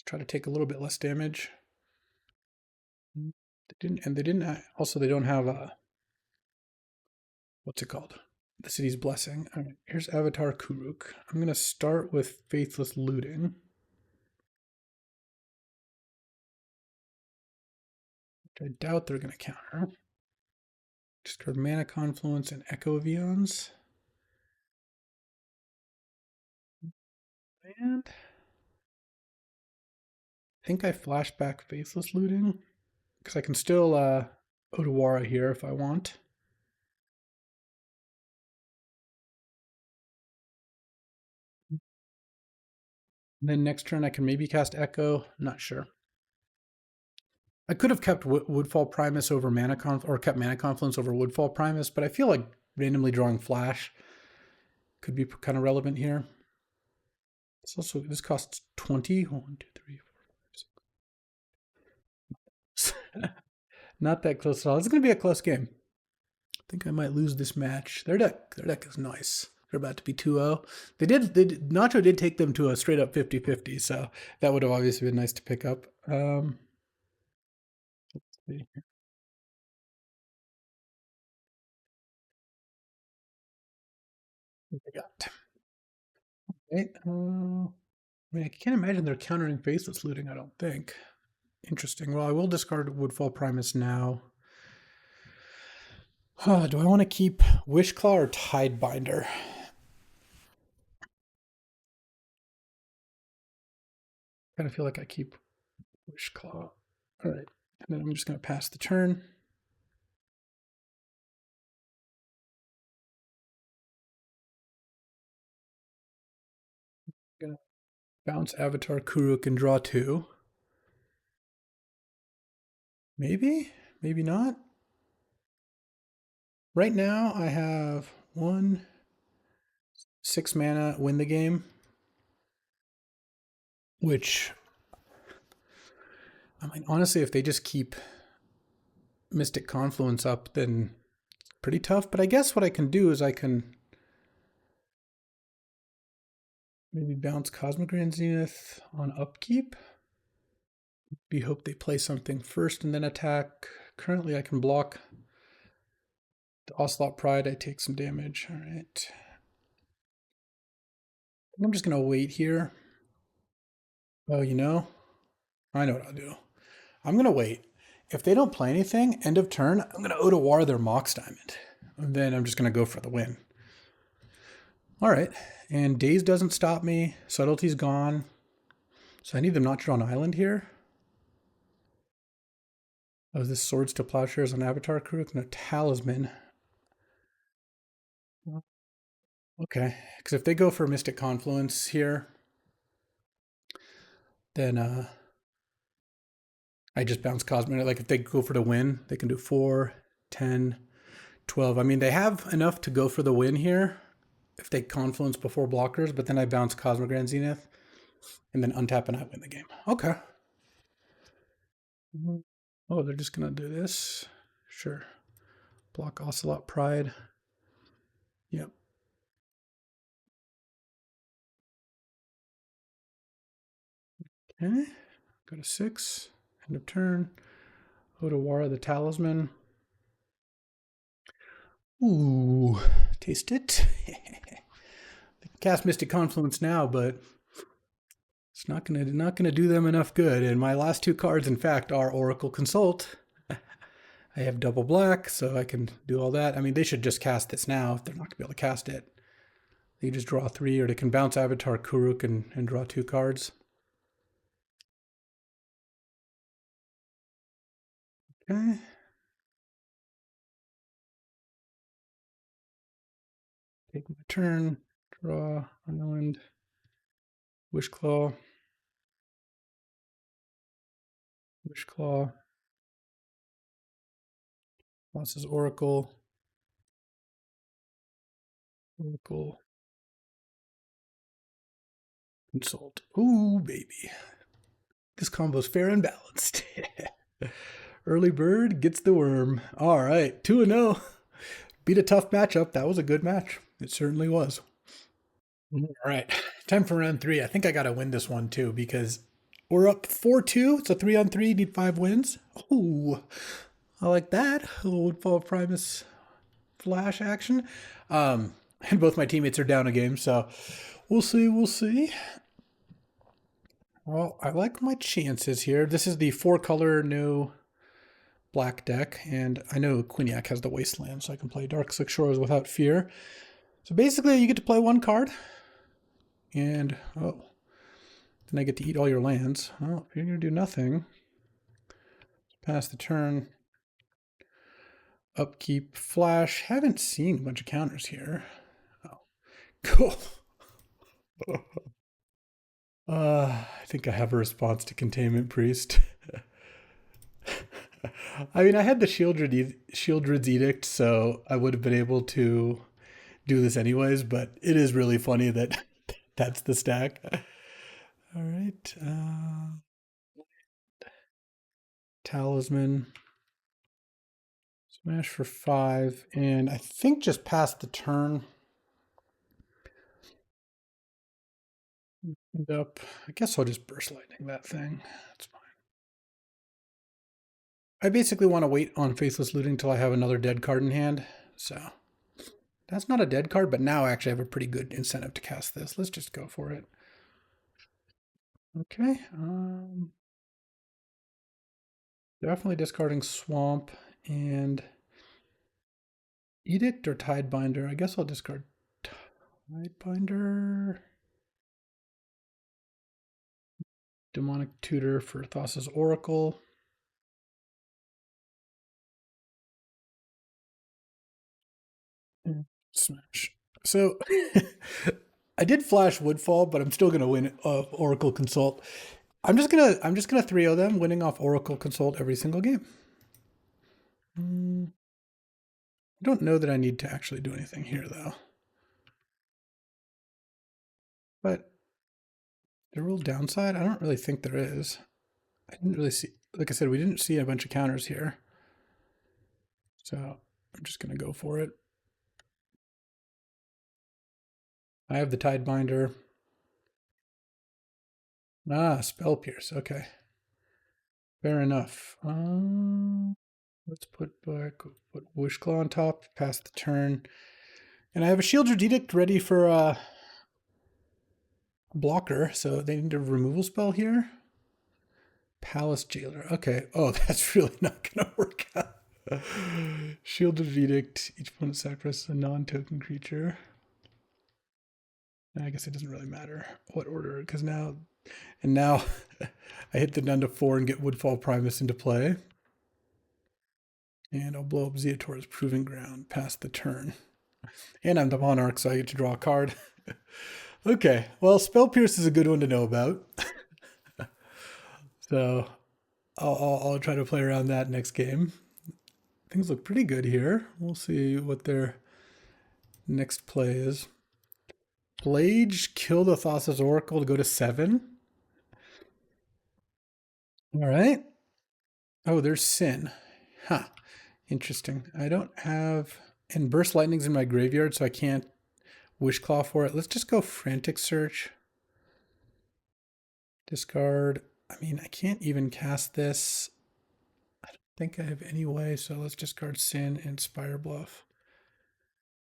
Try to take a little bit less damage. They didn't. Also, they don't have a. What's it called? The City's Blessing. All right, here's Avatar Kuruk. I'm gonna start with Faithless Looting. Which I doubt they're gonna counter. Discard Mana Confluence and Echo of Eons. And I think I flashback Faithless Looting because I can still Otawara here if I want. And then next turn I can maybe cast Echo. Not sure. I could have kept Woodfall Primus over Mana or kept Mana Confluence over Woodfall Primus, but I feel like randomly drawing Flash could be kind of relevant here. It's also, this costs 20. 1, 2, 3, 4, 5, 6. Not that close at all. It's going to be a close game. I think I might lose this match. Their deck is nice. They're about to be 2-0. Nacho did take them to a straight up 50-50, so that would have obviously been nice to pick up. Let's see. What we got? Okay. I mean, I can't imagine they're countering Faceless Looting, I don't think. Interesting. Well, I will discard Woodfall Primus now. Do I want to keep Wishclaw or Tidebinder? Kind of feel like I keep Wishclaw. All right. And then I'm just going to pass the turn. I'm going to bounce Avatar Kuruk and draw 2. Maybe? Maybe not. Right now I have 6 mana, win the game. Which, I mean, honestly, if they just keep Mystic Confluence up, then it's pretty tough. But I guess what I can do is I can maybe bounce Cosmic Grand Zenith on upkeep. We hope they play something first and then attack. Currently, I can block the Ocelot Pride. I take some damage. All right. I'm just going to wait here. Oh, you know, I know what I'll do. I'm going to wait. If they don't play anything, end of turn, I'm going to Otawara their Mox Diamond. And then I'm just going to go for the win. All right. And Daze doesn't stop me. Subtlety's gone. So I need them not to draw an island here. Oh, this Swords to Plowshares on Avatar Kuruk and a Talisman. Okay. Because if they go for Mystic Confluence here, then I just bounce Cosmic. Like if they go for the win, they can do 4, 10, 12. I mean, they have enough to go for the win here if they Confluence before blockers, but then I bounce Cosmic Grand Zenith and then untap and I win the game. Okay. Oh, they're just going to do this. Sure. Block Ocelot Pride. Yep. Okay. Go to 6. End of turn. Otawara the Talisman. Ooh, taste it. Cast Mystic Confluence now, but it's not gonna do them enough good. And my last 2 cards, in fact, are Oracle Consult. I have double black, so I can do all that. I mean, they should just cast this now if they're not gonna be able to cast it. They just draw 3, or they can bounce Avatar Kuruk and draw 2 cards. Okay. Take my turn. Draw island. Wish Claw. Wish Claw. Losses Oracle. Oracle. Consult. Ooh, baby. This combo's fair and balanced. Early bird gets the worm. All right, 2-0. Beat a tough matchup. That was a good match. It certainly was. All right, time for round 3. I think I got to win this one too because we're up 4-2. It's a 3-on-3. Need 5 wins. Oh, I like that. A little Woodfall of Primus flash action. And both my teammates are down a game, so we'll see. We'll see. Well, I like my chances here. This is the 4-color no black deck, and I know Quiniac has the Wasteland, so I can play Dark Slick Shores without fear. So basically, you get to play 1 card, and oh, then I get to eat all your lands. Well, if you're going to do nothing, pass the turn. Upkeep, flash. Haven't seen a bunch of counters here. Oh, cool. I think I have a response to Containment Priest. I mean, I had the Shieldred's Edict, so I would have been able to do this anyways, but it is really funny that that's the stack. All right. Talisman. Smash for 5, and I think just past the turn. End up. I guess I'll just Burst Lightning that thing. That's fine. I basically want to wait on Faithless Looting until I have another dead card in hand. So that's not a dead card, but now I actually have a pretty good incentive to cast this. Let's just go for it. Okay. Definitely discarding Swamp and Edict or Tidebinder. I guess I'll discard Tidebinder. Demonic Tutor for Thassa's Oracle. Smash. So I did flash Woodfall, but I'm still gonna win Oracle Consult. I'm just gonna 3-0 them, winning off Oracle Consult every single game. I don't know that I need to actually do anything here though. But the real downside, I don't really think there is. I didn't really see, like I said, we didn't see a bunch of counters here. So I'm just gonna go for it. I have the Tidebinder. Spell Pierce. Okay. Fair enough. Let's put Wish Claw on top, pass the turn. And I have a Shieldred's Edict ready for a blocker, so they need a removal spell here. Palace Jailer. Okay. Oh, that's really not going to work out. Shieldred's Edict. Each opponent sacrifices a non-token creature. I guess it doesn't really matter what order, because now I hit the down to 4 and get Woodfall Primus into play. And I'll blow up Zeator's Proving Ground past the turn. And I'm the Monarch, so I get to draw a card. Okay, well, Spell Pierce is a good one to know about. So I'll try to play around that next game. Things look pretty good here. We'll see what their next play is. Blage, kill the Thassa's Oracle to go to 7. All right. Oh, there's Sin. Huh. Interesting. I don't have... And Burst Lightning's in my graveyard, so I can't Wishclaw for it. Let's just go Frantic Search. Discard. I mean, I can't even cast this. I don't think I have any way, so let's discard Sin and Spire Bluff.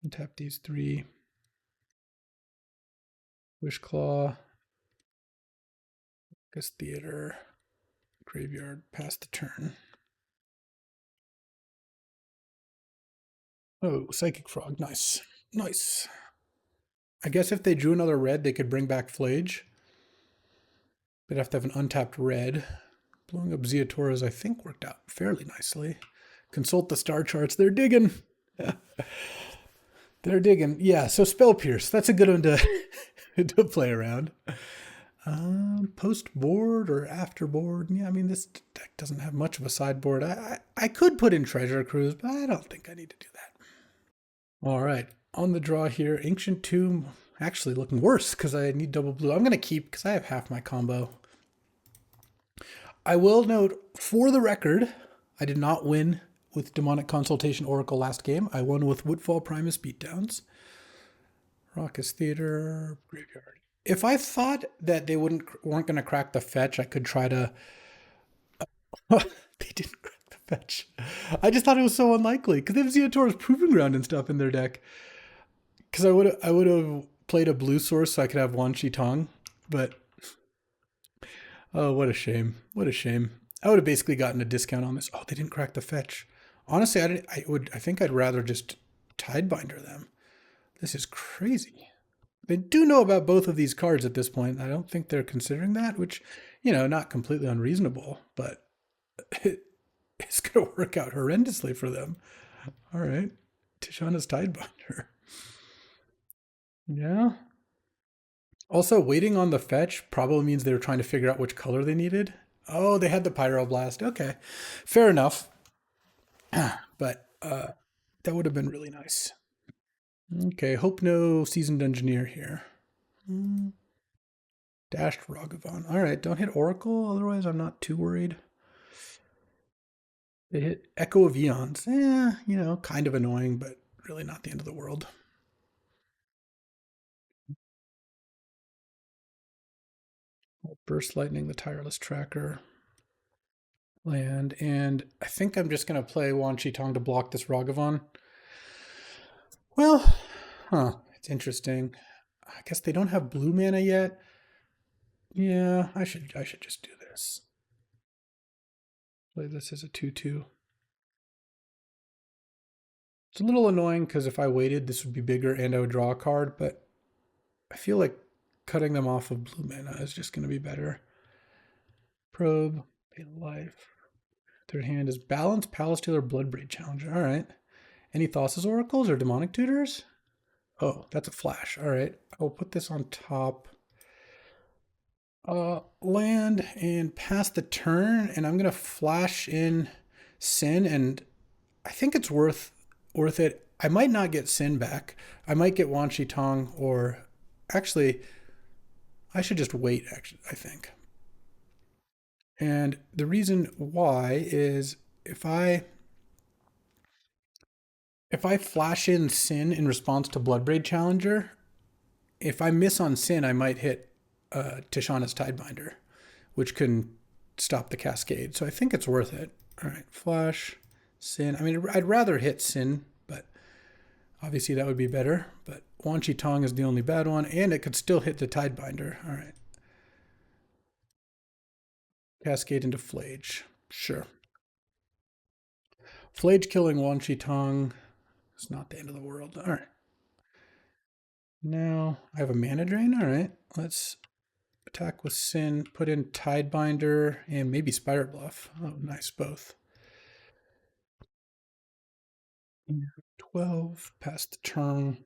And tap these 3. Wishclaw. Focus Theater. Graveyard. Pass the turn. Oh, Psychic Frog. Nice. Nice. I guess if they drew another red, they could bring back Flage. They'd have to have an untapped red. Blowing up Zeator's, I think, worked out fairly nicely. Consult the star charts. They're digging. They're digging. Yeah, so Spell Pierce. That's a good one to, to play around. Post board or after board. Yeah, I mean, this deck doesn't have much of a sideboard. I could put in Treasure Cruise, but I don't think I need to do that. All right, on the draw here, Ancient Tomb. Actually looking worse because I need double blue. I'm going to keep because I have half my combo. I will note, for the record, I did not win with Demonic Consultation Oracle last game. I won with Woodfall Primus Beatdowns. Raucous Theater, Graveyard. If I thought that they weren't going to crack the fetch, I could try to... They didn't crack the fetch. I just thought it was so unlikely because they have Xeotor's Proving Ground and stuff in their deck. Because I would have played a blue source so I could have Wan Shi Tong, but oh, what a shame! What a shame! I would have basically gotten a discount on this. Oh, they didn't crack the fetch. Honestly, I think I'd rather just Tidebinder them. This is crazy. They do know about both of these cards at this point. I don't think they're considering that, which, you know, not completely unreasonable, but it's going to work out horrendously for them. All right, Tishana's Tidebinder. Yeah. Also, waiting on the fetch probably means they were trying to figure out which color they needed. Oh, they had the Pyroblast. Okay, fair enough. But that would have been really nice. Okay, hope no Seasoned Engineer here. Dashed Ragavan. All right, don't hit Oracle, otherwise I'm not too worried. They hit Echo of Eons. You know, kind of annoying, but really not the end of the world. Burst Lightning, the Tireless Tracker. Land, and I think I'm just going to play Wan Shi Tong to block this Ragavan. Well, it's interesting. I guess they don't have blue mana yet. Yeah, I should just do this. Play this as a 2/2. It's a little annoying because if I waited, this would be bigger and I would draw a card, but I feel like cutting them off of blue mana is just going to be better. Probe, pay life. Third hand is Balance, Palace Dealer, Bloodbraid Challenger. All right. Any Thassa's Oracles or Demonic Tutors? Oh, that's a flash. All right. I'll put this on top. Land and pass the turn, and I'm going to flash in Sin, and I think it's worth it. I might not get Sin back. I might get Wan Shi Tong, or actually, I should just wait, actually, I think. And the reason why is if I flash in Sin in response to Bloodbraid Challenger, if I miss on Sin, I might hit Tishana's Tidebinder, which can stop the cascade. So I think it's worth it. All right, flash, Sin. I mean, I'd rather hit Sin, but obviously that would be better. But Wan Shi Tong is the only bad one, and it could still hit the Tidebinder. All right. Cascade into Flage. Sure. Flage killing Wan Shi Tong is not the end of the world. All right. Now I have a mana drain. All right. Let's attack with Sin, put in Tidebinder, and maybe Spirit Bluff. Oh, nice, both. 12, pass the turn.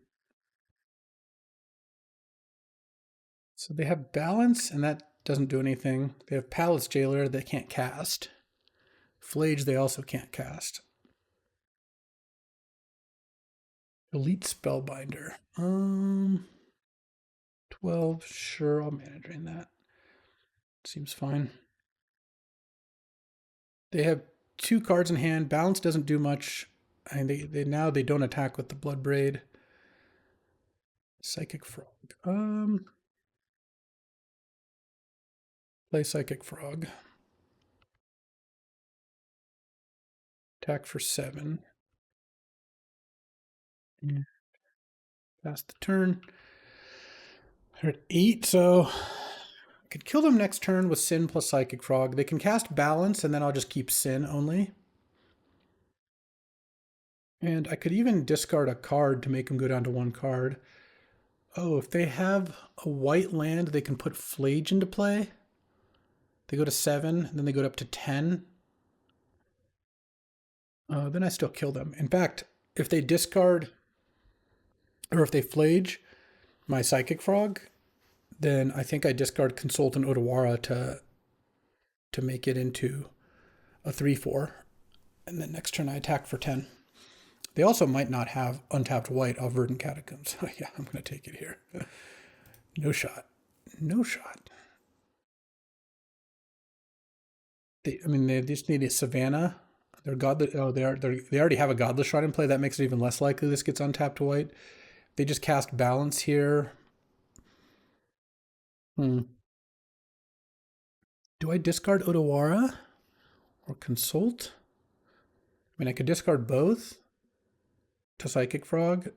So they have Balance, and that doesn't do anything. They have Palace Jailer, they can't cast. Flage, they also can't cast. Elite Spellbinder. 12, sure, I'll mana drain that. Seems fine. They have 2 cards in hand. Balance doesn't do much. And they don't attack with the Bloodbraid. Psychic Frog. Play Psychic Frog. Attack for 7. Yeah. Pass the turn. They're at 8, so I could kill them next turn with Sin plus Psychic Frog. They can cast Balance, and then I'll just keep Sin only. And I could even discard a card to make them go down to 1 card. Oh, if they have a white land, they can put Flage into play. They go to 7, then they go up to 10. Then I still kill them. In fact, if they discard... Or if they flage my Psychic Frog, then I think I discard Consult and Odawara to make it into a 3/4. And then next turn I attack for 10. They also might not have untapped white of Verdant Catacombs. Yeah, I'm going to take it here. No shot. No shot. They just need a Savannah. They're godless. Oh, they already have a Godless Shot in play. That makes it even less likely this gets untapped white. They just cast Balance here. Do I discard Odawara or Consult? I mean, I could discard both to Psychic Frog,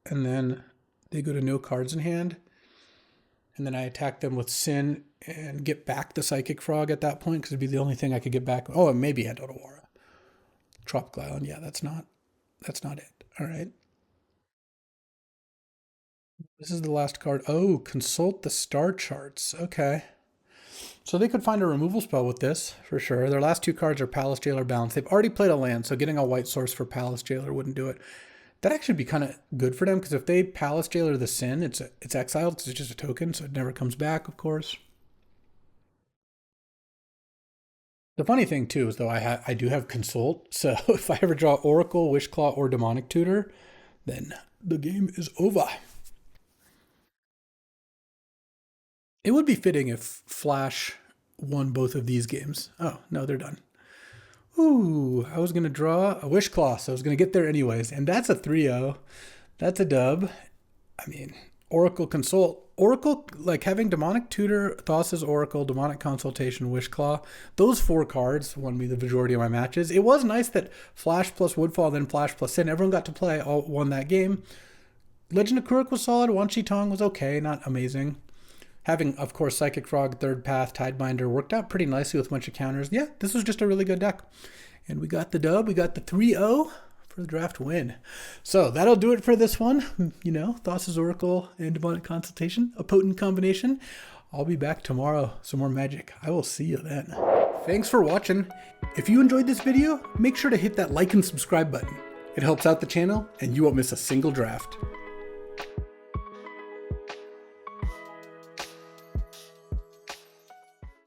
and then they go to no cards in hand. And then I attack them with Sin and get back the Psychic Frog at that point, because it'd be the only thing I could get back. Oh, and maybe and Odawara. Tropical Island. Yeah, that's not it. All right. This is the last card. Oh, Consult the Star Charts. Okay. So they could find a removal spell with this, for sure. Their last two cards are Palace Jailer, Balance. They've already played a land, so getting a white source for Palace Jailer wouldn't do it. That actually would be kind of good for them, because if they Palace Jailer the Sin, it's exiled, because it's just a token, so it never comes back, of course. The funny thing, too, is though I do have Consult, so if I ever draw Oracle, Wishclaw, or Demonic Tutor, then the game is over. It would be fitting if Flash won both of these games. Oh, no, they're done. Ooh, I was going to draw a Wishclaw, so I was going to get there anyways. And that's a 3-0. That's a dub. I mean, Oracle Consult. Oracle, like having Demonic Tutor, Thassa's Oracle, Demonic Consultation, Wishclaw, those 4 cards won me the majority of my matches. It was nice that Flash plus Woodfall, then Flash plus Sin, everyone got to play, all won that game. Legend of Kuruk was solid. Wan Shi Tong was okay, not amazing. Having, of course, Psychic Frog, Third Path, Tidebinder worked out pretty nicely with a bunch of counters. Yeah, this was just a really good deck. And we got the dub. We got the 3-0 for the draft win. So that'll do it for this one. You know, Thassa's Oracle and Demonic Consultation, a potent combination. I'll be back tomorrow. Some more Magic. I will see you then. Thanks for watching. If you enjoyed this video, make sure to hit that like and subscribe button. It helps out the channel, and you won't miss a single draft.